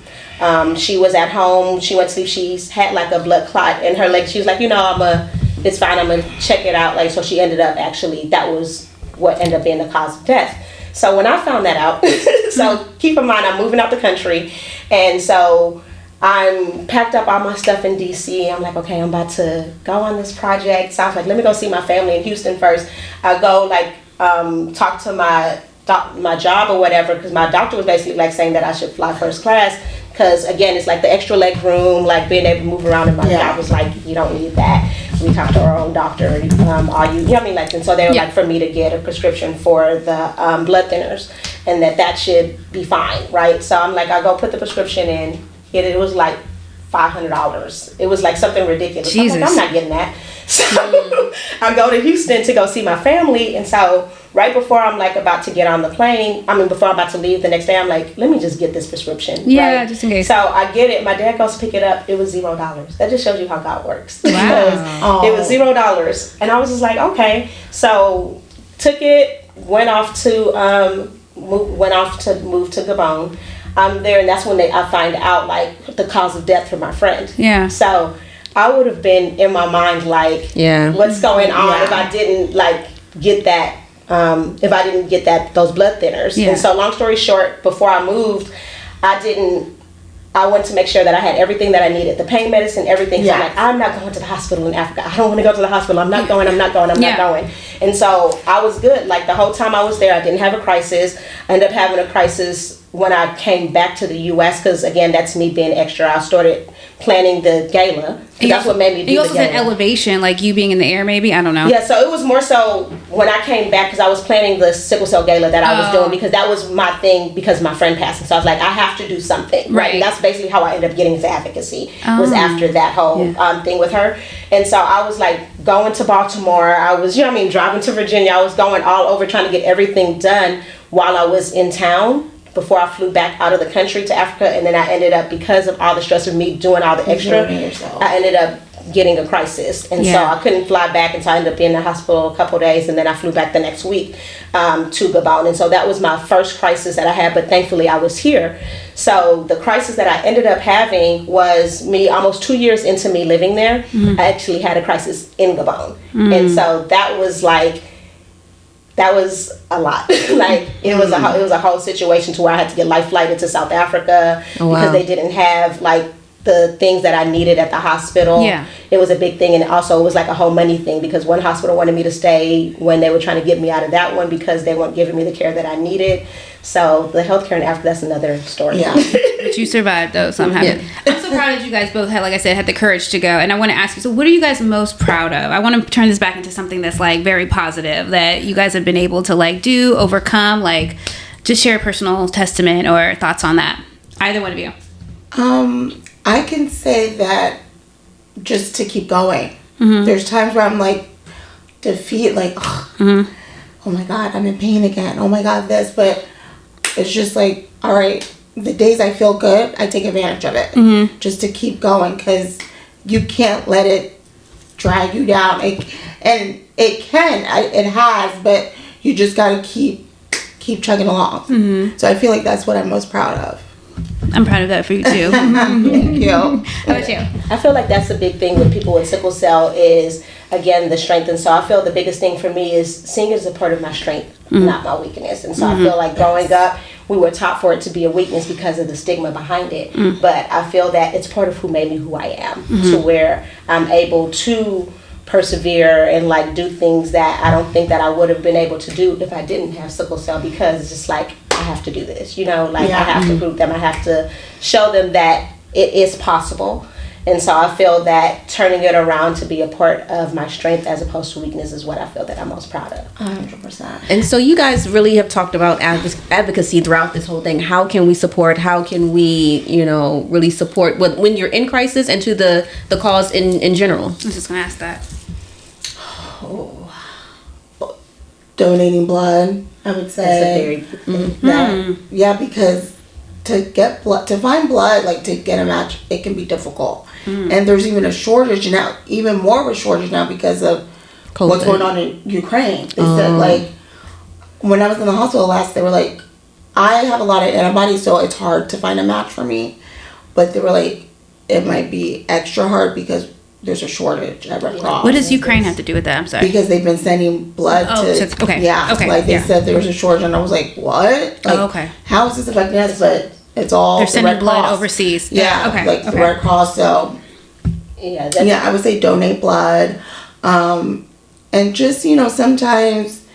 [SPEAKER 4] She was at home. She went to sleep. She had, like, a blood clot in her leg. She was like, you know, it's fine. I'm going to check it out. Like, so she ended up actually, that was what ended up being the cause of death. So when I found that out, so keep in mind, I'm moving out the country. And so I'm packed up all my stuff in DC. I'm like, okay, I'm about to go on this project. So I was like, let me go see my family in Houston first. I go, like, talk to my job or whatever, because my doctor was basically, like, saying that I should fly first class, because again, it's like the extra leg room, like being able to move around, and my job was like, you don't need that. We talked to our own doctor, are you know what I mean, like, and so they were like, for me to get a prescription for the blood thinners, and that should be fine, right? So I'm like, I go put the prescription in. It was like $500. It was like something ridiculous.
[SPEAKER 2] Jesus.
[SPEAKER 4] I'm like, I'm not getting that. So I go to Houston to go see my family, and so right before I'm, like, about to get on the plane, before I'm about to leave the next day, I'm like, let me just get this prescription.
[SPEAKER 2] Yeah,
[SPEAKER 4] right?
[SPEAKER 2] just in case.
[SPEAKER 4] So I get it. My dad goes to pick it up. It was $0. That just shows you how God works.
[SPEAKER 2] Wow.
[SPEAKER 4] It was $0, and I was just like, okay. So took it, went off to move to Gabon. I'm there, and that's when I find out, like, the cause of death for my friend.
[SPEAKER 2] Yeah.
[SPEAKER 4] So I would have been in my mind like, what's going on if I didn't, like, get that, those blood thinners. And so long story short, before I moved, I went to make sure that I had everything that I needed, the pain medicine, everything. So I'm like, I'm not going to the hospital in Africa. I don't want to go to the hospital. I'm not going. not going. And so I was good. Like, the whole time I was there, I didn't have a crisis. I ended up having a crisis when I came back to the U.S. because, again, that's me being extra. I started planning the gala. That's what made me do the gala.
[SPEAKER 2] You also said elevation, like you being in the air, maybe? I don't know.
[SPEAKER 4] Yeah, so it was more so when I came back, because I was planning the sickle cell gala that I was doing, because that was my thing, because my friend passed. And so I was like, I have to do something. Right. And that's basically how I ended up getting into advocacy, was after that whole thing with her. And so I was, like, going to Baltimore. I was, driving to Virginia. I was going all over trying to get everything done while I was in town, before I flew back out of the country to Africa. And then I ended up, because of all the stress of me doing all the extra, I ended up getting a crisis. And so I couldn't fly back, and so I ended up being in the hospital a couple days, and then I flew back the next week to Gabon. And so that was my first crisis that I had, but thankfully I was here. So the crisis that I ended up having was me almost 2 years into me living there. I actually had a crisis in Gabon. And so that was like, that was a lot. Like, it was a whole situation to where I had to get life flighted to South Africa because they didn't have, like, the things that I needed at the hospital. It was a big thing, and also it was like a whole money thing, because one hospital wanted me to stay when they were trying to get me out of that one because they weren't giving me the care that I needed. So the healthcare in Africa, that's another story.
[SPEAKER 2] But you survived, though, so I'm happy. I'm so proud that you guys both had, like I said, had the courage to go. And I want to ask you, so what are you guys most proud of? I want to turn this back into something that's, like, very positive, that you guys have been able to, like, do, overcome, like, just share a personal testament or thoughts on that. Either one of you.
[SPEAKER 3] I can say that just to keep going. There's times where I'm, like, defeat, like, oh my God, I'm in pain again. Oh my God, this. But it's just like, all right, the days I feel good, I take advantage of it just to keep going, because you can't let it drag you down. It has, but you just gotta keep chugging along. Mm-hmm. So I feel like that's what I'm most proud of.
[SPEAKER 2] I'm proud of that for you too.
[SPEAKER 3] Thank you.
[SPEAKER 2] How about you?
[SPEAKER 4] I feel like that's the big thing with people with sickle cell is, again, the strength. And so I feel the biggest thing for me is seeing it as a part of my strength, not my weakness. And so I feel like growing up, we were taught for it to be a weakness because of the stigma behind it. But I feel that it's part of who made me who I am, to where I'm able to persevere and like do things that I don't think that I would have been able to do if I didn't have sickle cell, because it's just like, I have to do this, I have to prove them, I have to show them that it is possible. And so I feel that turning it around to be a part of my strength as opposed to weakness is what I feel that I'm most proud of.
[SPEAKER 3] 100%.
[SPEAKER 1] And so you guys really have talked about advocacy throughout this whole thing. How can we support? How can we, really support when you're in crisis and to the cause in general?
[SPEAKER 2] I was just going to ask that.
[SPEAKER 3] Donating blood, I would say. Yeah, because to find blood, like to get a match, it can be difficult. And there's even a shortage now, even more of a shortage now because of COVID. What's going on in Ukraine. They said, like, when I was in the hospital last, they were like, I have a lot of antibodies, so it's hard to find a match for me. But they were like, it might be extra hard because there's a shortage at Red Cross.
[SPEAKER 2] What does Ukraine have to do with that? I'm sorry.
[SPEAKER 3] Because they've been sending blood to...
[SPEAKER 2] Okay.
[SPEAKER 3] Yeah.
[SPEAKER 2] Okay.
[SPEAKER 3] Like they said there was a shortage, and I was like, what? Like,
[SPEAKER 2] okay.
[SPEAKER 3] How is this affecting us? But it's all
[SPEAKER 2] they're sending
[SPEAKER 3] Red
[SPEAKER 2] blood
[SPEAKER 3] Cross.
[SPEAKER 2] Overseas.
[SPEAKER 3] Yeah.
[SPEAKER 2] Okay.
[SPEAKER 3] Like the Red Cross. So... Yeah, I would say donate blood. And just, sometimes...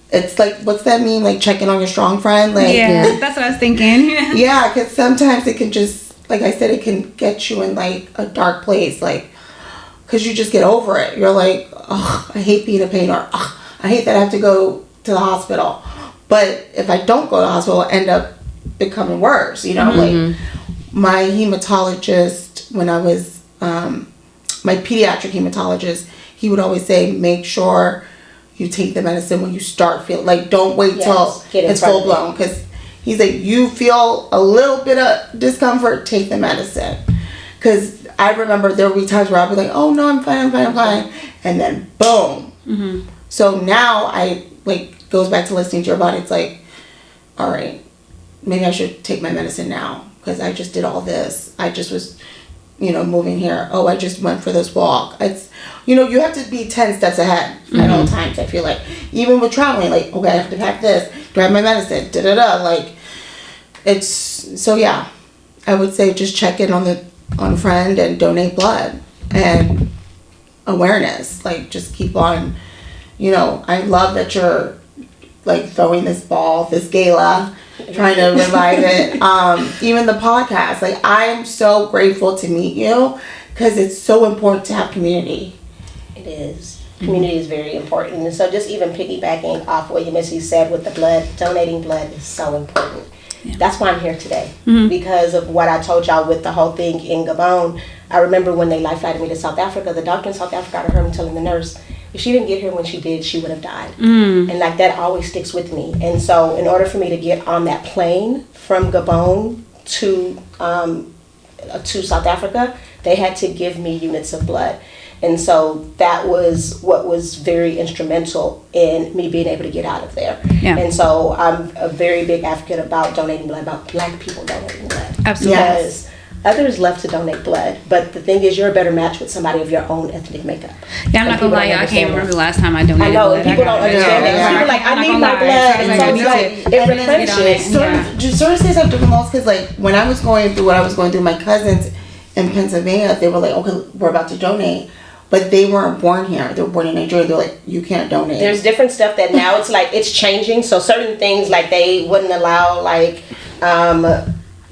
[SPEAKER 3] It's like, what's that mean? Like checking on your strong friend? Like,
[SPEAKER 2] that's what I was thinking.
[SPEAKER 3] Yeah, because sometimes it can just, like I said, it can get you in like a dark place. Like, because you just get over it. You're like, oh, I hate being in pain, or oh, I hate that I have to go to the hospital. But if I don't go to the hospital, I end up becoming worse. Like my hematologist, when I was, my pediatric hematologist, he would always say, make sure you take the medicine when you start feeling, like, don't wait till it's full blown, because he's like, you feel a little bit of discomfort, take the medicine. Because I remember there would be times where I'd be like, oh no, I'm fine, and then boom. So now I, like, goes back to listening to your body. It's like, all right, maybe I should take my medicine now, because I just did all this. I just was, moving here. Oh, I just went for this walk. It's, you have to be 10 steps ahead at all times, I feel like. Even with traveling, like, okay, I have to pack this, do I have my medicine, like, it's, so yeah. I would say just check in on a friend and donate blood. And awareness, like, just keep on, I love that you're, like, throwing this gala, trying to revive it. Even the podcast, like, I am so grateful to meet you, because it's so important to have community.
[SPEAKER 4] It is. Community is very important. And so just even piggybacking off what Yemisi said with the blood, donating blood is so important. Yeah. That's why I'm here today. Because of what I told y'all with the whole thing in Gabon. I remember when they life flighted me to South Africa, the doctor in South Africa, I heard him telling the nurse, if she didn't get here when she did, she would have died. And like that always sticks with me. And so in order for me to get on that plane from Gabon to South Africa, they had to give me units of blood. And so that was what was very instrumental in me being able to get out of there. Yeah. And so I'm a very big advocate about donating blood, about Black people donating blood.
[SPEAKER 2] Absolutely.
[SPEAKER 4] Because others love to donate blood, but the thing is, you're a better match with somebody of your own ethnic makeup.
[SPEAKER 2] Yeah, I'm not gonna lie, y'all. I can't remember the last time I donated blood.
[SPEAKER 4] I know, and people don't understand that. People are like, I need my blood. And so it's like, it replenishes.
[SPEAKER 3] Certain states have different laws, because, like, when I was going through what I was going through, my cousins in Pennsylvania, they were like, okay, we're about to donate. But they weren't born here. They were born in Nigeria. They're like, you can't donate.
[SPEAKER 4] There's different stuff that now it's like, it's changing. So certain things, like, they wouldn't allow, like,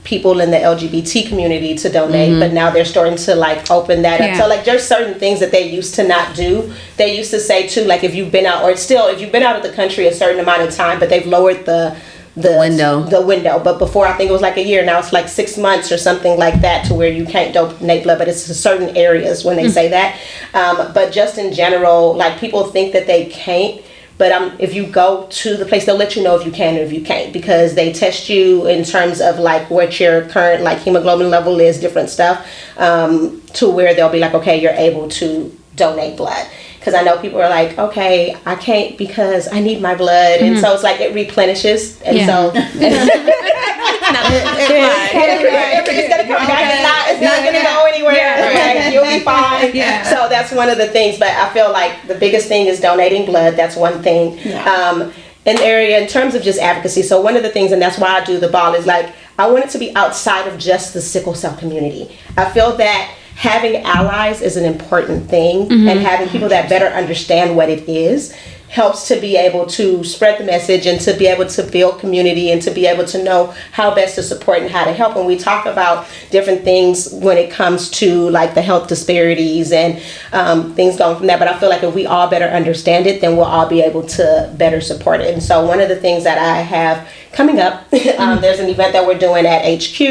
[SPEAKER 4] people in the LGBT community to donate, but now they're starting to, like, open that up. So, like, there's certain things that they used to not do. They used to say too, like, if you've been out, or still, if you've been out of the country a certain amount of time, but they've lowered the window. But before, I think it was like a year. Now it's like 6 months or something like that, to where you can't donate blood, but it's certain areas when they say that. But just in general, like, people think that they can't. But if you go to the place, they'll let you know if you can or if you can't, because they test you in terms of, like, what your current, like, hemoglobin level is, different stuff, to where they'll be like, okay, you're able to donate blood. Because I know people are like, okay, I can't because I need my blood. And so it's like it replenishes. And so it's not going to go anywhere. Okay? You'll be fine. So that's one of the things. But I feel like the biggest thing is donating blood. That's one thing. In terms of just advocacy. So one of the things, and that's why I do the ball, is like, I want it to be outside of just the sickle cell community. I feel that having allies is an important thing, and having people that better understand what it is helps to be able to spread the message and to be able to build community and to be able to know how best to support and how to help. And we talk about different things when it comes to like the health disparities and things going from that. But I feel like if we all better understand it, then we'll all be able to better support it. And so one of the things that I have coming up, there's an event that we're doing at HQ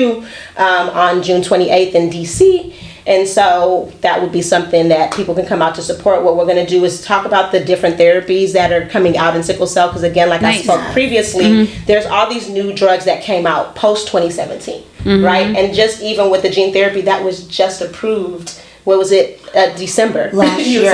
[SPEAKER 4] on June 28th in DC. And so that would be something that people can come out to support. What we're going to do is talk about the different therapies that are coming out in sickle cell. Because again, like I spoke previously, there's all these new drugs that came out post 2017, right? And just even with the gene therapy that was just approved, what was it, December last year?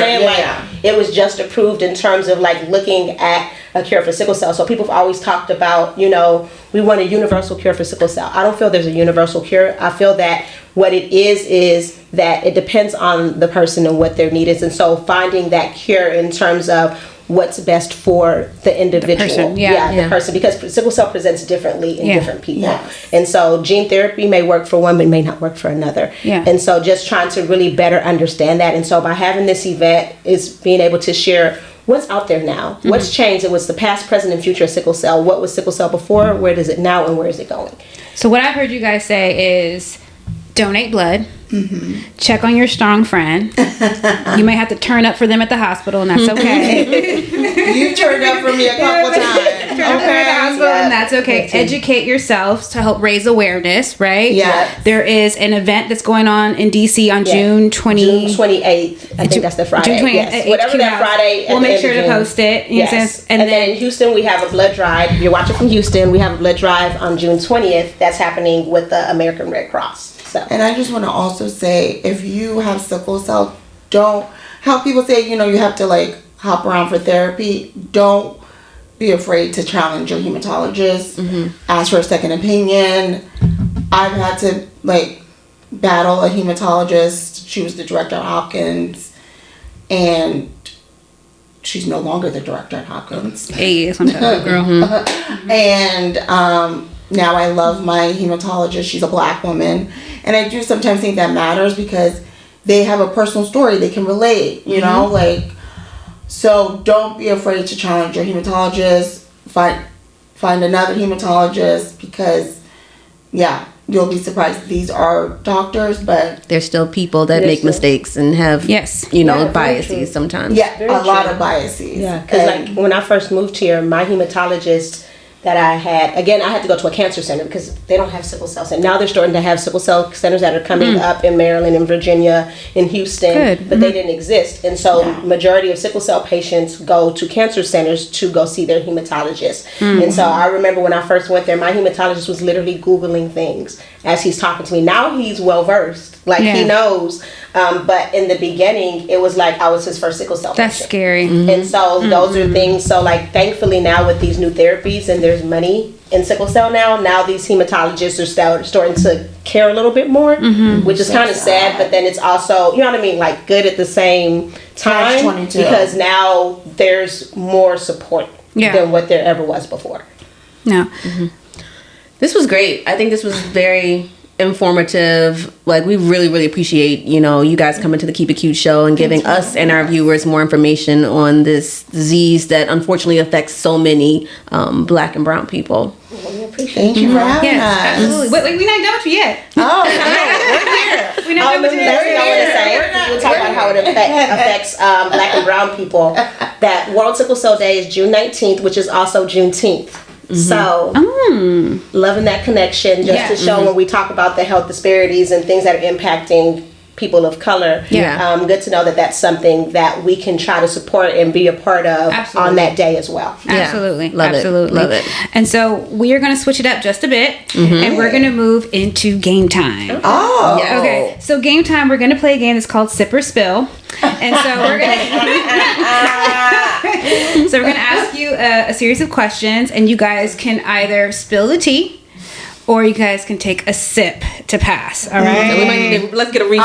[SPEAKER 4] It was just approved in terms of like looking at a cure for sickle cell. So people have always talked about, you know, we want a universal cure for sickle cell. I don't feel there's a universal cure. I feel that what it is that it depends on the person and what their need is. And so finding that cure in terms of what's best for the individual, the person, because sickle cell presents differently in different people. And so gene therapy may work for one, but may not work for another. And so just trying to really better understand that. And so by having this event is being able to share what's out there now, what's changed. It was the past, present, and future of sickle cell. What was sickle cell before? Where is it now? And where is it going?
[SPEAKER 2] So what I've heard you guys say is donate blood. Check on your strong friend. You may have to turn up for them at the hospital, and that's okay.
[SPEAKER 3] You turned up for me a couple times.
[SPEAKER 2] And that's okay. Educate yourselves to help raise awareness, right? There is an event that's going on in DC on June 28th.
[SPEAKER 4] I think that's the Friday.
[SPEAKER 2] June 28th.
[SPEAKER 4] Whatever that Friday.
[SPEAKER 2] We'll make sure to post it.
[SPEAKER 4] And then in Houston, we have a blood drive. If you're watching from Houston, we have a blood drive on June 20th that's happening with the American Red Cross. So.
[SPEAKER 3] And I just want to also say, if you have sickle cell, don't, how people say, you know, you have to like hop around for therapy. Don't be afraid to challenge your hematologist. Ask for a second opinion. I've had to like battle a hematologist. She was the director at Hopkins, and she's no longer the director at Hopkins.
[SPEAKER 2] Hey, some type of girl.
[SPEAKER 3] And now I love my hematologist. She's a black woman. And I do sometimes think that matters because they have a personal story. They can relate, you know, like, so don't be afraid to challenge your hematologist. Find another hematologist because, you'll be surprised. These are doctors, but
[SPEAKER 1] there's still people that make mistakes and have, biases sometimes.
[SPEAKER 3] A lot of biases.
[SPEAKER 4] Because like when I first moved here, my hematologist that I had, again, I had to go to a cancer center because they don't have sickle cell centers. Now they're starting to have sickle cell centers that are coming up in Maryland and Virginia, in Houston, but they didn't exist. And so majority of sickle cell patients go to cancer centers to go see their hematologist. And so I remember when I first went there, my hematologist was literally Googling things as he's talking to me. Now he's well versed, like he knows. But in the beginning, it was like I was his first sickle cell patient.
[SPEAKER 2] That's scary.
[SPEAKER 4] And so those are things. So like thankfully now with these new therapies and there's money in sickle cell now these hematologists are starting to care a little bit more, which is kind of sad, but then it's also, you know what I mean, like good at the same time because now there's more support than what there ever was before.
[SPEAKER 1] This was great. I think this was very informative. Like, we really, really appreciate, you guys coming to the Keep It Cute show and giving us and our viewers more information on this disease that unfortunately affects so many Black and brown people.
[SPEAKER 3] Thank you for having us.
[SPEAKER 2] Absolutely. Wait, we're not done with you yet.
[SPEAKER 3] Oh, we're here.
[SPEAKER 2] We're not done with you yet.
[SPEAKER 4] We'll talk about how it affects Black and brown people. That World Sickle Cell Day is June 19th, which is also Juneteenth. So, loving that connection just to show when we talk about the health disparities and things that are impacting people of color.
[SPEAKER 2] Yeah.
[SPEAKER 4] Good to know that that's something that we can try to support and be a part of on that day as well.
[SPEAKER 2] Absolutely.
[SPEAKER 1] Love it.
[SPEAKER 2] And so we are going to switch it up just a bit, and we're going to move into game time.
[SPEAKER 3] Oh.
[SPEAKER 1] Yes.
[SPEAKER 2] Okay, so game time, we're going to play a game that's called Sip or Spill. And so we're going to ask you a series of questions, and you guys can either spill the tea, or you guys can take a sip to pass. All right.
[SPEAKER 1] So we might need to, let's get a refill.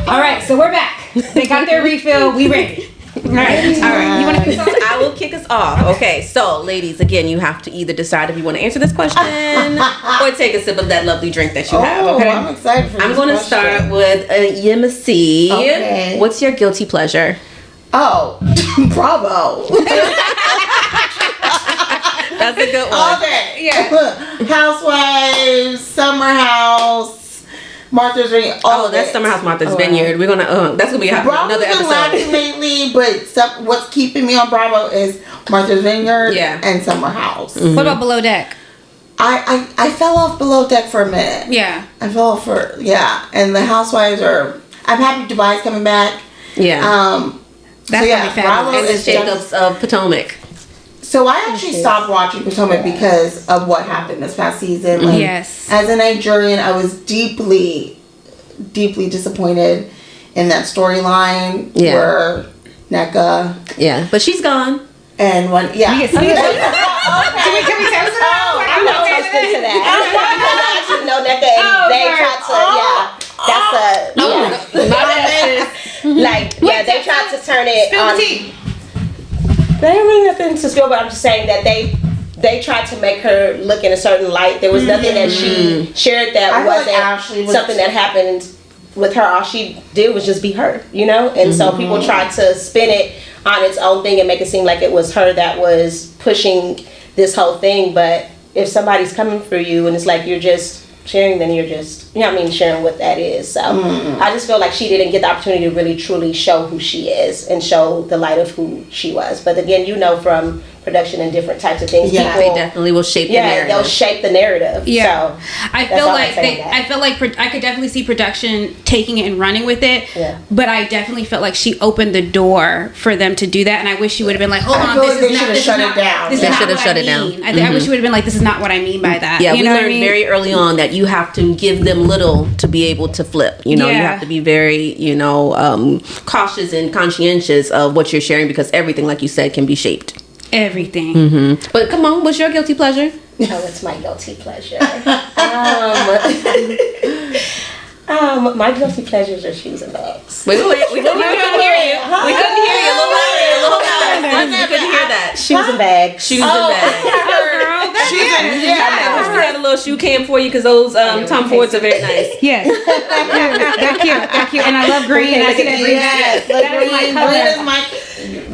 [SPEAKER 2] All right. So we're back. They got their refill. We ready. All right. You want to kick us off?
[SPEAKER 1] I will kick us off. Okay. So, ladies, again, you have to either decide if you want to answer this question or take a sip of that lovely drink that you have. Okay.
[SPEAKER 3] I'm excited for this
[SPEAKER 1] I'm going to start with Yemisi.
[SPEAKER 3] Okay.
[SPEAKER 1] What's your guilty pleasure?
[SPEAKER 3] Oh, bravo.
[SPEAKER 1] That's a good one.
[SPEAKER 3] Okay.
[SPEAKER 2] Yeah.
[SPEAKER 3] Housewives, Summer House, Martha's Vineyard.
[SPEAKER 1] Oh, that's Summer House Martha's Vineyard. We're gonna that's gonna be
[SPEAKER 3] Bravo's
[SPEAKER 1] another
[SPEAKER 3] been
[SPEAKER 1] episode.
[SPEAKER 3] lacking lately, but what's keeping me on Bravo is Martha's Vineyard and Summer House.
[SPEAKER 2] What about Below Deck?
[SPEAKER 3] I fell off Below Deck for a minute.
[SPEAKER 2] Yeah.
[SPEAKER 3] I fell off and the Housewives are. I'm happy Dubai's coming back.
[SPEAKER 1] Yeah.
[SPEAKER 2] That's gonna be fabulous.
[SPEAKER 3] Bravo
[SPEAKER 1] And the
[SPEAKER 3] is
[SPEAKER 1] Jacobs of Potomac.
[SPEAKER 3] So I actually stopped watching Potomac because of what happened this past season. Like,
[SPEAKER 2] Yes.
[SPEAKER 3] as a Nigerian, I was deeply, deeply disappointed in that storyline where Nneka.
[SPEAKER 1] Yeah, but she's gone.
[SPEAKER 3] And when
[SPEAKER 2] Can we tell us
[SPEAKER 4] I'm not close to that. I actually know Nneka and they tried to, they tried to turn it on. There ain't really nothing to spill, but I'm just saying that they tried to make her look in a certain light. There was nothing that she shared that wasn't something that happened with her. All she did was just be her, And so people tried to spin it on its own thing and make it seem like it was her that was pushing this whole thing. But if somebody's coming for you and it's like you're just sharing, then you're just, sharing what that is. So I just feel like she didn't get the opportunity to really truly show who she is and show the light of who she was. But again, from production and different types of things,
[SPEAKER 1] people, they definitely will shape the narrative.
[SPEAKER 4] They'll shape the narrative.
[SPEAKER 2] Yeah.
[SPEAKER 4] So
[SPEAKER 2] I feel like I could definitely see production taking it and running with it.
[SPEAKER 4] Yeah.
[SPEAKER 2] But I definitely felt like she opened the door for them to do that, and I wish she would have been like, hold on,
[SPEAKER 3] they should have shut it down.
[SPEAKER 2] They should have shut it down. I wish she would have been like, this is not what I mean by that.
[SPEAKER 1] Yeah, we learned very early on that you have to give them little to be able to flip. You have to be very, cautious and conscientious of what you're sharing because everything, like you said, can be shaped.
[SPEAKER 2] Everything.
[SPEAKER 1] But come on, what's your guilty pleasure?
[SPEAKER 4] Oh, it's my guilty pleasure. My guilty pleasures are shoes and bags.
[SPEAKER 1] Wait, we couldn't hear you. We couldn't hear you. A little louder. We couldn't hear that.
[SPEAKER 4] Shoes and bags.
[SPEAKER 1] Shoes and bags.
[SPEAKER 3] Shoes and
[SPEAKER 1] I had a little shoe cam for you because those Tom Fords are very nice.
[SPEAKER 2] Yes. They're cute. And I love green. I see that green.
[SPEAKER 3] Yes.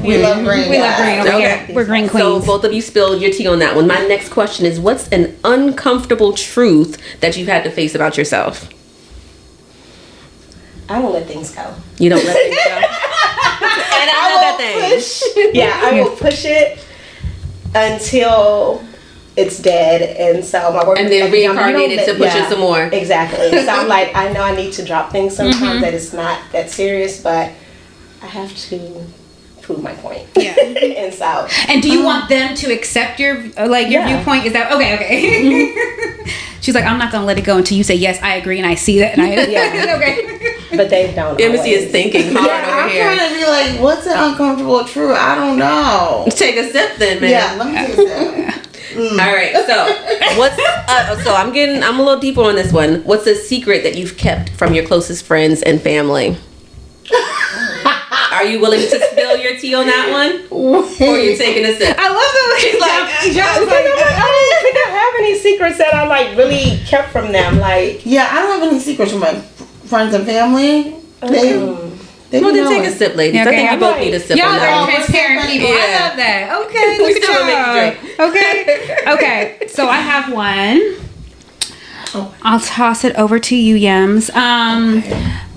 [SPEAKER 3] We love green.
[SPEAKER 2] We love green over here. We're green queens.
[SPEAKER 1] So both of you spilled your tea on that one. My next question is, what's an uncomfortable truth that you've had to face about yourself?
[SPEAKER 4] I don't let things go.
[SPEAKER 1] You don't let things go? And I know that thing.
[SPEAKER 4] I will push it until it's dead, and so my work.
[SPEAKER 1] And then reincarnated to push it some more.
[SPEAKER 4] Exactly. So I'm like, I know I need to drop things sometimes that it's not that serious, but I have to prove my point.
[SPEAKER 2] Yeah.
[SPEAKER 4] And so.
[SPEAKER 2] And do you want them to accept your viewpoint? Is that okay? She's like, I'm not gonna let it go until you say yes, I agree and I see that and I okay.
[SPEAKER 4] But they don't.
[SPEAKER 1] Yemisi is thinking hard over here.
[SPEAKER 3] I'm trying to be like, what's an uncomfortable truth? I don't know.
[SPEAKER 1] Take a sip then, man.
[SPEAKER 3] Yeah, let me take a sip.
[SPEAKER 1] All right, so what's so I'm a little deeper on this one. What's a secret that you've kept from your closest friends and family? Are you willing to spill your tea on that one, or are you taking a sip?
[SPEAKER 2] I love the way
[SPEAKER 1] she's like,
[SPEAKER 4] I don't think I have any secrets that I like really kept from them. Like,
[SPEAKER 3] yeah, I don't have any secrets from my friends and family. They
[SPEAKER 1] well, then take a sip, ladies.
[SPEAKER 2] Okay,
[SPEAKER 1] I think you both need a sip
[SPEAKER 2] y'all
[SPEAKER 1] on that
[SPEAKER 2] are
[SPEAKER 1] one.
[SPEAKER 2] transparent people. I love that. Okay,
[SPEAKER 1] We
[SPEAKER 2] look at
[SPEAKER 1] still make you
[SPEAKER 2] y'all. Okay. So I have one. I'll toss it over to you, Yems.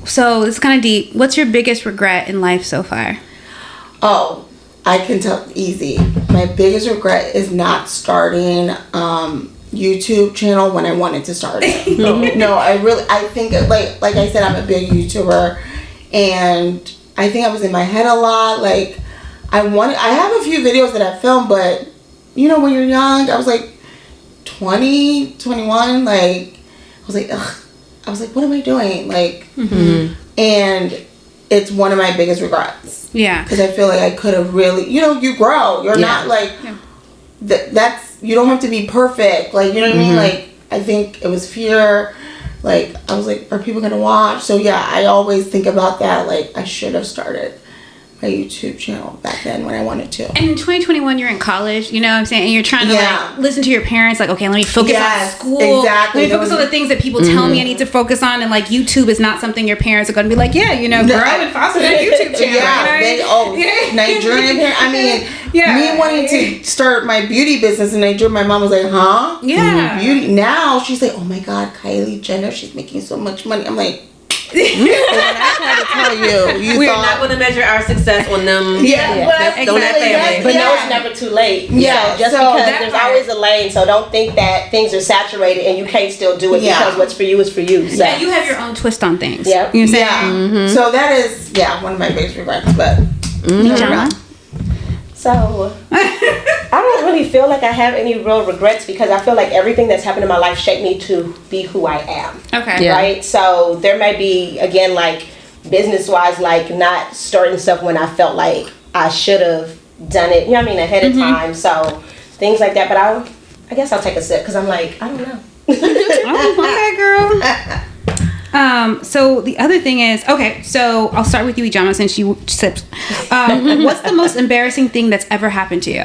[SPEAKER 2] So it's kind of deep. What's your biggest regret in life so far?
[SPEAKER 3] Oh, I can tell easy. My biggest regret is not starting YouTube channel when I wanted to start it. No, I think like I said, I'm a big YouTuber, and I think I was in my head a lot. Like I have a few videos that I filmed, but you know, when you're young, I was like 20, 21, like I was like, ugh. I was like, what am I doing? Like, and it's one of my biggest regrets.
[SPEAKER 2] Yeah.
[SPEAKER 3] Because I feel like I could have really, you know, you grow. You're not like, that's, you don't have to be perfect. Like, you know what I mean? Like, I think it was fear. Like, I was like, are people going to watch? So, yeah, I always think about that. Like, I should have started my YouTube channel back then when I wanted to.
[SPEAKER 2] And in 2021, you're in college, you know what I'm saying? And you're trying to like listen to your parents, like, okay, let me focus on school.
[SPEAKER 3] Exactly.
[SPEAKER 2] Let me focus on the things that people tell me I need to focus on. And like YouTube is not something your parents are going to be like, yeah, you know, girl, and foster that YouTube channel.
[SPEAKER 3] Nigerian parents. I mean, me wanting to start my beauty business in Nigeria, my mom was like, huh?
[SPEAKER 2] Yeah.
[SPEAKER 3] Beauty. Now she's like, oh my God, Kylie Jenner, she's making so much money. I'm like, when I tried to tell you,
[SPEAKER 1] we are not going to measure our success on them.
[SPEAKER 3] Exactly.
[SPEAKER 1] On that family.
[SPEAKER 4] But no, it's never too late.
[SPEAKER 3] Yeah,
[SPEAKER 4] So just because there's always a lane, so don't think that things are saturated and you can't still do it because what's for you is for you. So.
[SPEAKER 2] Yeah, you have your own twist on things.
[SPEAKER 4] Yep.
[SPEAKER 2] You know what I'm saying?
[SPEAKER 3] So that is one of my biggest regrets. But
[SPEAKER 4] So I don't really feel like I have any real regrets because I feel like everything that's happened in my life shaped me to be who I am.
[SPEAKER 2] Okay.
[SPEAKER 1] Yeah.
[SPEAKER 4] Right? So there may be, again, like business wise, like not starting stuff when I felt like I should have done it, you know what I mean, ahead of time. So things like that. But I guess I'll take a sip because I'm like, I don't know.
[SPEAKER 2] Okay, girl. So the other thing is, okay, so I'll start with you, Ijeoma, since you sipped. What's the most embarrassing thing that's ever happened to you?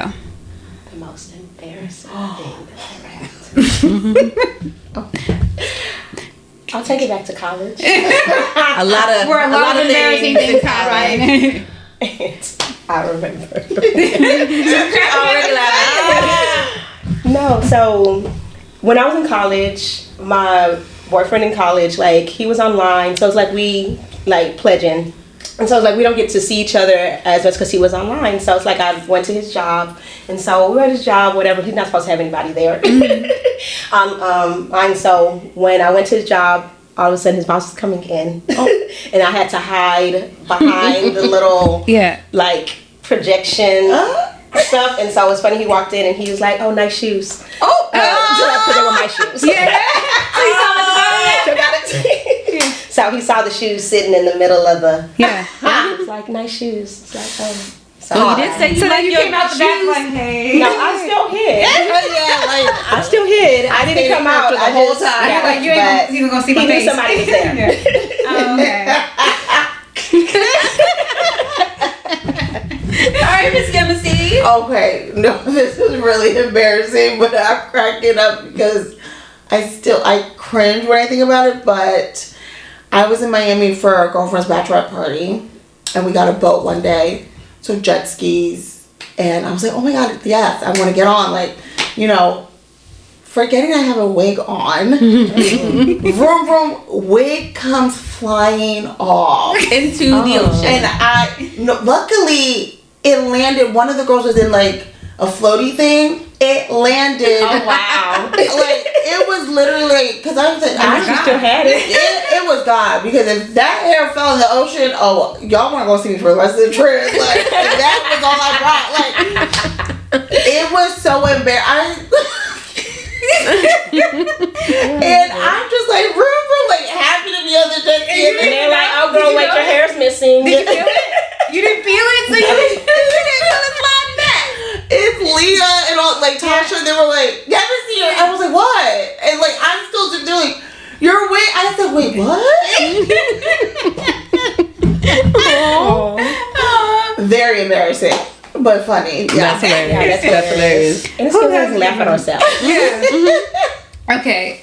[SPEAKER 4] The most embarrassing thing that's ever happened. I'll take it back to college.
[SPEAKER 1] A lot of
[SPEAKER 2] embarrassing things happen.
[SPEAKER 4] I remember.
[SPEAKER 1] Already laughing.
[SPEAKER 4] No, so when I was in college, my boyfriend in college, like he was online, so it's like we like pledging, and so it's like we don't get to see each other as much because he was online. So it's like I went to his job, and so we were at his job, whatever. He's not supposed to have anybody there. And so when I went to his job, all of a sudden his boss was coming in, and I had to hide behind the little like projection stuff. And so it was funny. He walked in and he was like, "Oh, nice shoes." So I put them on my shoes. So he saw the shoes sitting in the middle of the. He was like, "Nice shoes." It's like,
[SPEAKER 1] So you did say you like
[SPEAKER 2] you
[SPEAKER 1] your
[SPEAKER 2] came out the back like, hey.
[SPEAKER 4] No, I still hid. I still hid. I didn't come out
[SPEAKER 1] the whole time.
[SPEAKER 2] Yeah, like you ain't even gonna see my
[SPEAKER 4] he knew
[SPEAKER 2] face.
[SPEAKER 4] somebody was there.
[SPEAKER 1] All right, Miss Yemisi.
[SPEAKER 3] okay, no, this is really embarrassing, but I'm cracking up because I cringe when I think about it. But I was in Miami for our girlfriend's bachelorette party, and we got a boat one day, so jet skis, and I was like, oh my God, yes, I want to get on, like, you know, forgetting I have a wig on. Vroom vroom, wig comes flying off
[SPEAKER 1] Into the ocean.
[SPEAKER 3] and luckily it landed. One of the girls was in like a floaty thing. It landed.
[SPEAKER 1] Oh wow!
[SPEAKER 3] Like it was literally because I was
[SPEAKER 4] I still had it.
[SPEAKER 3] It was God, because if that hair fell in the ocean, y'all weren't gonna see me for the rest of the trip. Like that was all I brought. Like it was so embarrassing. And I'm just like, like happy to be on the jet ski.
[SPEAKER 4] And they're like, "Oh girl, wait, your hair's missing."
[SPEAKER 2] Did you feel it? You didn't feel it, so you didn't feel it flying back.
[SPEAKER 3] It's Leah and all, like Tasha. They were like, "Yeah, I see her." I was like, "What?" And like, I'm still just doing. You're wait. I said, "Wait, what?" Very embarrassing, but funny. Yeah.
[SPEAKER 1] That's hilarious. That's hilarious.
[SPEAKER 4] And it's still has to laugh at ourselves.
[SPEAKER 2] Okay,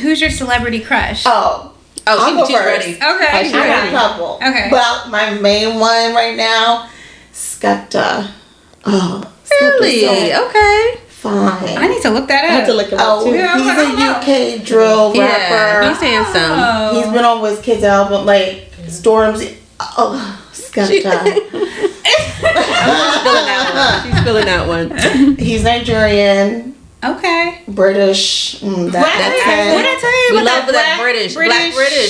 [SPEAKER 2] who's your celebrity crush?
[SPEAKER 3] I'll
[SPEAKER 1] She's
[SPEAKER 3] go
[SPEAKER 1] ready.
[SPEAKER 3] first.
[SPEAKER 2] Okay.
[SPEAKER 3] I got a couple.
[SPEAKER 2] Okay.
[SPEAKER 3] Well, my main one right now, Skepta. Oh,
[SPEAKER 1] Really?
[SPEAKER 3] Skepta's
[SPEAKER 1] Okay.
[SPEAKER 3] fine.
[SPEAKER 2] I need to look that
[SPEAKER 4] I
[SPEAKER 2] up.
[SPEAKER 4] have to look him up
[SPEAKER 3] Oh,
[SPEAKER 4] too.
[SPEAKER 2] Yeah,
[SPEAKER 3] he's
[SPEAKER 2] I don't know.
[SPEAKER 3] a UK drill
[SPEAKER 1] Yeah,
[SPEAKER 3] rapper.
[SPEAKER 1] he's handsome.
[SPEAKER 3] He's been on WizKid's album, like Stormzy. Oh, Skepta.
[SPEAKER 1] She's feeling that one.
[SPEAKER 3] He's Nigerian.
[SPEAKER 2] Okay.
[SPEAKER 3] British.
[SPEAKER 2] What did I tell you
[SPEAKER 1] We
[SPEAKER 2] about
[SPEAKER 1] love
[SPEAKER 2] that
[SPEAKER 1] that black British.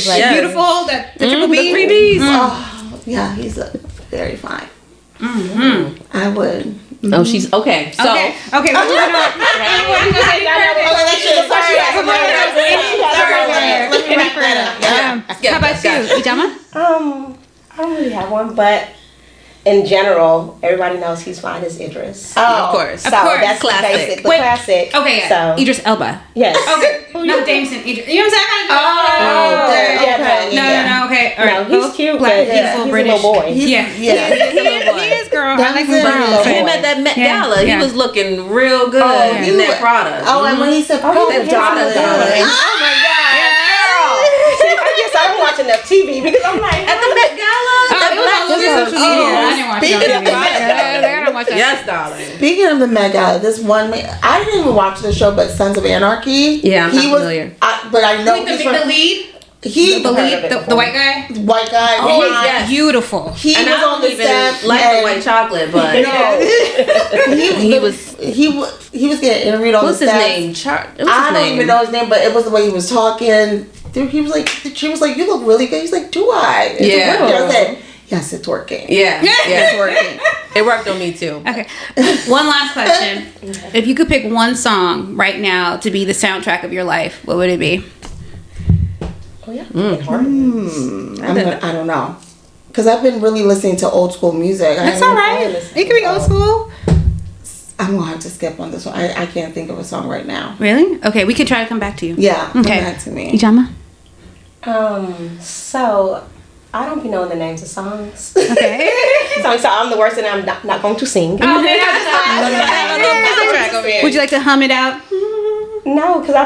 [SPEAKER 2] like
[SPEAKER 1] Yes.
[SPEAKER 2] beautiful, that the triple
[SPEAKER 1] The
[SPEAKER 2] B?
[SPEAKER 1] 3 Bs.
[SPEAKER 3] Oh, yeah, he's very fine. I would.
[SPEAKER 1] Oh, she's okay. So
[SPEAKER 2] Okay, we're moving on. Any further? How about you, Ijeoma?
[SPEAKER 4] I don't really have one, but in general, everybody knows he's fine as Idris.
[SPEAKER 1] of course.
[SPEAKER 4] So
[SPEAKER 2] course.
[SPEAKER 4] that's
[SPEAKER 1] Classic.
[SPEAKER 4] the basic, the
[SPEAKER 2] Wait,
[SPEAKER 4] classic.
[SPEAKER 2] Okay, yeah.
[SPEAKER 4] So
[SPEAKER 2] Idris Elba.
[SPEAKER 4] yes.
[SPEAKER 2] Okay, not Jameson. Idris. You know what I'm saying? No. Okay, all right.
[SPEAKER 4] No, he's
[SPEAKER 2] Both
[SPEAKER 4] cute,
[SPEAKER 2] black,
[SPEAKER 4] but
[SPEAKER 2] beautiful
[SPEAKER 4] he's
[SPEAKER 2] British.
[SPEAKER 4] a little boy.
[SPEAKER 2] Yeah.
[SPEAKER 3] Yeah.
[SPEAKER 2] He is, girl. I like him
[SPEAKER 3] That's
[SPEAKER 2] brown.
[SPEAKER 3] it.
[SPEAKER 2] So.
[SPEAKER 1] him at that Met
[SPEAKER 2] Yeah,
[SPEAKER 1] Gala,
[SPEAKER 2] yeah.
[SPEAKER 1] he was looking real good
[SPEAKER 3] yeah.
[SPEAKER 1] in that Prada.
[SPEAKER 3] Oh, and when he said,
[SPEAKER 4] Oh,
[SPEAKER 3] "Prada,
[SPEAKER 4] that Prada, darling."
[SPEAKER 3] Oh my God.
[SPEAKER 4] I guess I don't watch enough TV because I'm like,
[SPEAKER 1] At the Met Gala,
[SPEAKER 2] Oh, it was all over social media. I didn't watch it on
[SPEAKER 3] Speaking of
[SPEAKER 2] TV.
[SPEAKER 3] the Met
[SPEAKER 2] I gotta watch that.
[SPEAKER 1] yes, darling.
[SPEAKER 3] Speaking of the Met Gala, this one I didn't even watch the show, but Sons of Anarchy.
[SPEAKER 1] Yeah, I'm
[SPEAKER 3] he
[SPEAKER 1] not
[SPEAKER 3] was,
[SPEAKER 1] familiar.
[SPEAKER 3] but I know
[SPEAKER 2] Wait,
[SPEAKER 3] he's
[SPEAKER 2] the
[SPEAKER 3] from,
[SPEAKER 2] lead?
[SPEAKER 3] he
[SPEAKER 2] The
[SPEAKER 4] heard of
[SPEAKER 2] lead?
[SPEAKER 4] it
[SPEAKER 2] The
[SPEAKER 4] before.
[SPEAKER 2] white guy?
[SPEAKER 3] white guy.
[SPEAKER 1] Oh,
[SPEAKER 3] he,
[SPEAKER 1] yes.
[SPEAKER 2] Beautiful.
[SPEAKER 3] he
[SPEAKER 1] And
[SPEAKER 3] was
[SPEAKER 1] I
[SPEAKER 3] on the
[SPEAKER 1] don't even
[SPEAKER 3] set.
[SPEAKER 1] like the
[SPEAKER 3] and-
[SPEAKER 1] white chocolate, but
[SPEAKER 3] he was getting interviewed on
[SPEAKER 1] what's
[SPEAKER 3] the
[SPEAKER 1] his
[SPEAKER 3] set.
[SPEAKER 1] name?
[SPEAKER 3] I don't even know his name, but it was the way he was talking. Dude, he was like, she was like, "You look really good." He's like, "Do I?" It's
[SPEAKER 1] Yeah.
[SPEAKER 3] working. I said, "Yes, it's working."
[SPEAKER 1] Yeah, it's working. It worked on me too.
[SPEAKER 2] Okay. One last question. If you could pick one song right now to be the soundtrack of your life, what would it be?
[SPEAKER 4] oh yeah,
[SPEAKER 3] I don't know, because I've been really listening to old school music.
[SPEAKER 2] That's all right. It could be old school.
[SPEAKER 3] I'm gonna have to skip on this one. I can't think of a song right now.
[SPEAKER 2] Really? Okay, we can try to come back to you.
[SPEAKER 3] Yeah, come
[SPEAKER 2] Okay.
[SPEAKER 3] back to me.
[SPEAKER 2] Ijeoma?
[SPEAKER 4] So I don't be knowing the names of songs.
[SPEAKER 2] Okay.
[SPEAKER 4] So I'm the worst, and I'm not going to sing.
[SPEAKER 2] Would you like to hum it out?
[SPEAKER 4] No, because I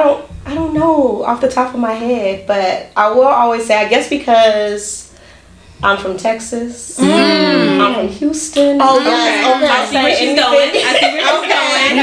[SPEAKER 4] don't know off the top of my head, but I will always say, I guess because I'm from Texas, I'm from Houston.
[SPEAKER 3] Oh yes, okay.
[SPEAKER 1] I see where she's going.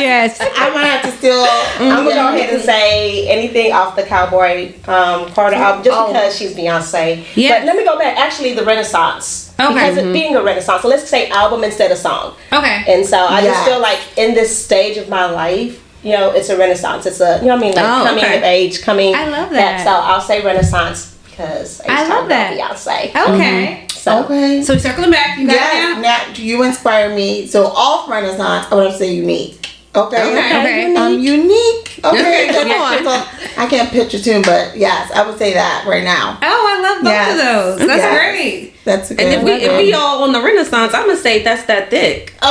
[SPEAKER 2] Yes.
[SPEAKER 3] I might have to still.
[SPEAKER 4] I'm gonna go ahead and say anything off the Cowboy Carter album, just because she's Beyonce.
[SPEAKER 2] Yes.
[SPEAKER 4] But let me go back. Actually, the Renaissance.
[SPEAKER 2] Okay.
[SPEAKER 4] Because it being a Renaissance, so let's say album instead of song.
[SPEAKER 2] Okay.
[SPEAKER 4] And so I just
[SPEAKER 3] Yes.
[SPEAKER 4] feel like in this stage of my life, you know, it's a Renaissance. It's a, you know what I mean, like coming
[SPEAKER 1] okay.
[SPEAKER 4] of age, coming.
[SPEAKER 2] I love that.
[SPEAKER 4] So I'll say Renaissance because
[SPEAKER 2] I love that.
[SPEAKER 4] Beyonce.
[SPEAKER 2] Okay.
[SPEAKER 4] So
[SPEAKER 3] Okay.
[SPEAKER 2] So circling back, you got
[SPEAKER 3] Yes,
[SPEAKER 2] it now?
[SPEAKER 3] now you inspire me. So off Renaissance, I would have to say unique. Okay.
[SPEAKER 2] Okay.
[SPEAKER 3] I'm unique. Okay.
[SPEAKER 1] Come on.
[SPEAKER 3] So I can't pitch a tune, but yes, I would say that right now.
[SPEAKER 2] Oh, I love both
[SPEAKER 3] Yes.
[SPEAKER 2] of those. That's
[SPEAKER 3] Yes.
[SPEAKER 2] great.
[SPEAKER 3] That's a good
[SPEAKER 1] And if
[SPEAKER 3] one.
[SPEAKER 1] we all on the Renaissance, I'm gonna say that's that thick.
[SPEAKER 3] Oh.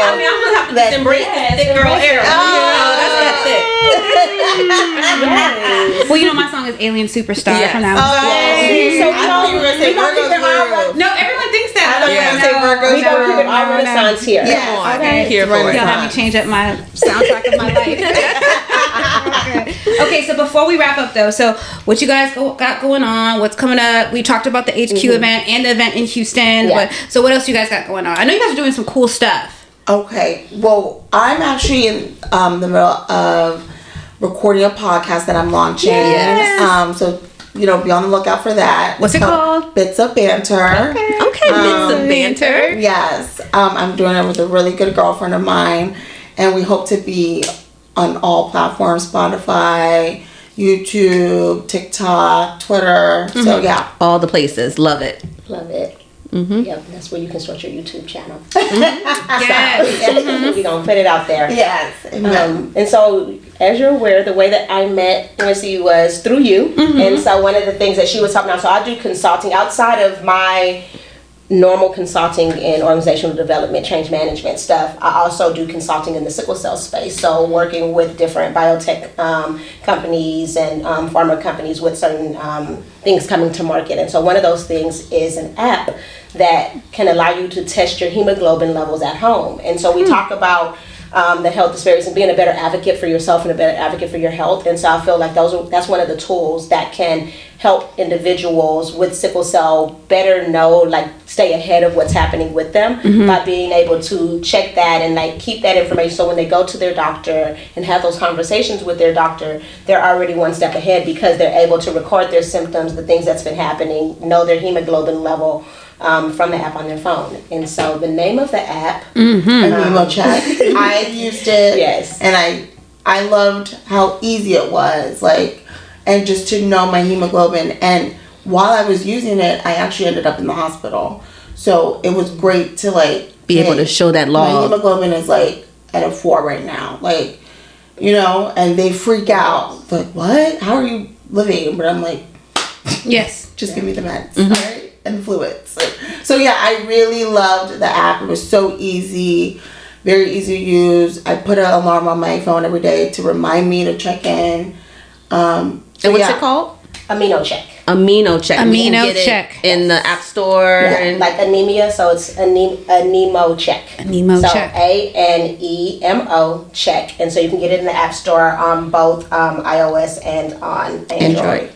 [SPEAKER 1] I mean, I'm gonna have to just embrace that thick girl era.
[SPEAKER 3] Oh.
[SPEAKER 1] That's that thick.
[SPEAKER 2] Well, you know, my song is Alien Superstar
[SPEAKER 1] Yes.
[SPEAKER 2] from that.
[SPEAKER 3] Oh.
[SPEAKER 4] So,
[SPEAKER 3] I thought you were gonna say Virgo's Groove.
[SPEAKER 2] No, everyone thinks that.
[SPEAKER 3] I thought you were gonna say Virgo's
[SPEAKER 4] we don't keep it all Renaissance here.
[SPEAKER 3] Yes.
[SPEAKER 1] Come on,
[SPEAKER 3] Okay.
[SPEAKER 1] here for it.
[SPEAKER 2] Y'all have me change up my soundtrack of my life. Okay, so before we wrap up though, so what you guys got going on? What's coming up? We talked about the HQ event and the event in Houston.
[SPEAKER 4] Yeah.
[SPEAKER 2] But so what else you guys got going on? I know you guys are doing some cool stuff.
[SPEAKER 3] Okay. Well, I'm actually in the middle of recording a podcast that I'm launching.
[SPEAKER 2] Yes.
[SPEAKER 3] So be on the lookout for that.
[SPEAKER 2] What's
[SPEAKER 3] It's
[SPEAKER 2] it called?
[SPEAKER 3] Bits of Banter.
[SPEAKER 1] Okay, bits of banter.
[SPEAKER 3] Yes. I'm doing it with a really good girlfriend of mine, and we hope to be on all platforms: Spotify, YouTube, TikTok, Twitter. So yeah.
[SPEAKER 1] All the places, love it.
[SPEAKER 4] Love it. Yep, that's where you can start your YouTube channel.
[SPEAKER 2] Yes.
[SPEAKER 4] We're going to put it out there.
[SPEAKER 3] Yes.
[SPEAKER 4] And so, as you're aware, the way that I met Yemisi was through you. And so, one of the things that she was talking about, so I do consulting outside of my normal consulting in organizational development, change management stuff. I also do consulting in the sickle cell space. So, working with different biotech companies and pharma companies with certain things coming to market. And so, one of those things is an app that can allow you to test your hemoglobin levels at home. And so we talk about the health disparities and being a better advocate for yourself and a better advocate for your health. And so I feel like that's one of the tools that can help individuals with sickle cell better know, like stay ahead of what's happening with them by being able to check that and like keep that information. So when they go to their doctor and have those conversations with their doctor, they're already one step ahead because they're able to record their symptoms, the things that's been happening, know their hemoglobin level, from the app on their phone. And so the name of the app,
[SPEAKER 3] Hemo check. I used it.
[SPEAKER 4] Yes.
[SPEAKER 3] And I loved how easy it was. Like, and just to know my hemoglobin. And while I was using it, I actually ended up in the hospital. So it was great to like
[SPEAKER 1] Be able to show that
[SPEAKER 3] My
[SPEAKER 1] log.
[SPEAKER 3] hemoglobin is like at a 4 right now. Like, you know, and they freak out. Like, what? How are you living? But I'm like,
[SPEAKER 2] Yes.
[SPEAKER 3] just give me the meds, all right? And the fluids. So yeah, I really loved the app. It was so easy, very easy to use. I put an alarm on my phone every day to remind me to check in.
[SPEAKER 1] And what's it called?
[SPEAKER 4] Amino Check.
[SPEAKER 1] Amino Check.
[SPEAKER 2] Amino
[SPEAKER 1] We can get it
[SPEAKER 2] Check.
[SPEAKER 1] in the App Store.
[SPEAKER 4] Yeah,
[SPEAKER 1] And
[SPEAKER 4] like anemia, so it's Anemo Check.
[SPEAKER 2] Anemo
[SPEAKER 4] so
[SPEAKER 2] Check.
[SPEAKER 4] ANEMO Check, and so you can get it in the App Store on both iOS and on Android.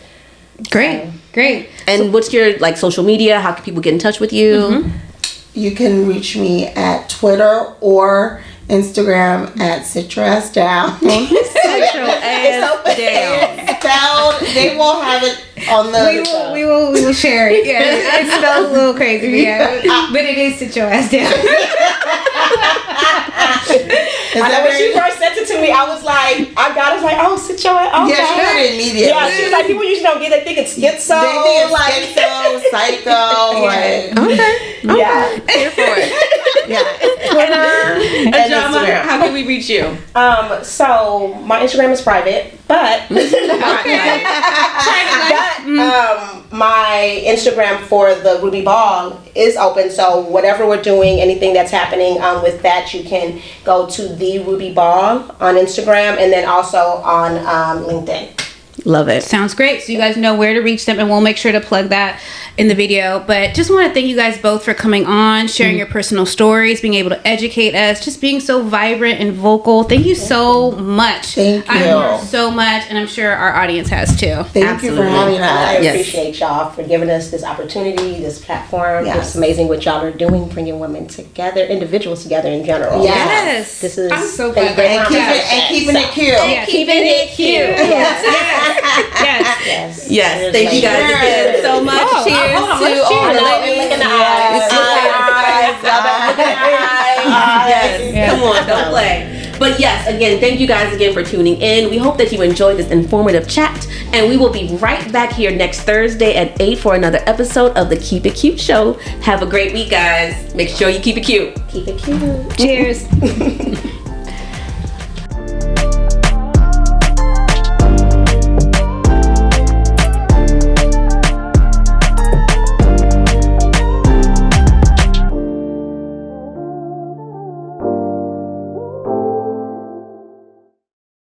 [SPEAKER 2] Great. Great.
[SPEAKER 1] And what's your like social media? How can people get in touch with you?
[SPEAKER 3] You can reach me at Twitter or Instagram at Citrus Down.
[SPEAKER 1] Central ass down.
[SPEAKER 3] Spelled, they will have it on the.
[SPEAKER 2] We will share it. Yeah, it's spelled a little crazy, yeah, but it is sit your ass down.
[SPEAKER 4] I know when she first sent it to me, I was like, oh, sit your ass. Okay.
[SPEAKER 3] Yeah, she got it immediately.
[SPEAKER 4] Yeah, she was like, people usually don't get it. They think it's schizo.
[SPEAKER 3] They think it's
[SPEAKER 4] like,
[SPEAKER 3] schizo, psycho. Like,
[SPEAKER 1] Okay.
[SPEAKER 4] yeah.
[SPEAKER 1] Here for it.
[SPEAKER 3] yeah. Twitter and
[SPEAKER 1] Ijeoma,
[SPEAKER 3] Instagram.
[SPEAKER 1] how can we reach you?
[SPEAKER 4] So my Instagram is private, but my Instagram for the Ruby Ball is open. So whatever we're doing, anything that's happening with that, you can go to the Ruby Ball on Instagram and then also on LinkedIn.
[SPEAKER 1] Love it.
[SPEAKER 2] Sounds great. So you guys know where to reach them, and we'll make sure to plug that in the video. But just want to thank you guys both for coming on, sharing your personal stories, being able to educate us, just being so vibrant and vocal. Thank you so much.
[SPEAKER 3] Thank
[SPEAKER 2] I
[SPEAKER 3] you.
[SPEAKER 2] learned so much, and I'm sure our audience has too.
[SPEAKER 3] Thank you for having
[SPEAKER 4] I
[SPEAKER 3] us.
[SPEAKER 1] Yes.
[SPEAKER 4] appreciate y'all for giving us this opportunity, this platform.
[SPEAKER 3] Yes.
[SPEAKER 4] It's amazing what y'all are doing, bringing women together, individuals together in general.
[SPEAKER 3] Yes.
[SPEAKER 4] This is
[SPEAKER 2] I'm so
[SPEAKER 4] been
[SPEAKER 2] glad
[SPEAKER 4] great.
[SPEAKER 2] that
[SPEAKER 3] Keeping it cute.
[SPEAKER 2] Yeah,
[SPEAKER 4] Keeping it cute.
[SPEAKER 2] Yes.
[SPEAKER 4] Yes.
[SPEAKER 1] Yes. Thank you guys again so much.
[SPEAKER 2] Oh,
[SPEAKER 1] Cheers
[SPEAKER 2] hold on,
[SPEAKER 1] to
[SPEAKER 2] let's
[SPEAKER 1] all
[SPEAKER 2] cheers.
[SPEAKER 1] the
[SPEAKER 4] I know, and
[SPEAKER 1] ladies.
[SPEAKER 4] look in the eyes.
[SPEAKER 1] Yes. Come on, don't play. But yes, again, thank you guys again for tuning in. We hope that you enjoyed this informative chat, and we will be right back here next Thursday at 8 for another episode of the Keep It Cute Show. Have a great week, guys. Make sure you keep it cute.
[SPEAKER 4] Keep it cute.
[SPEAKER 2] Cheers.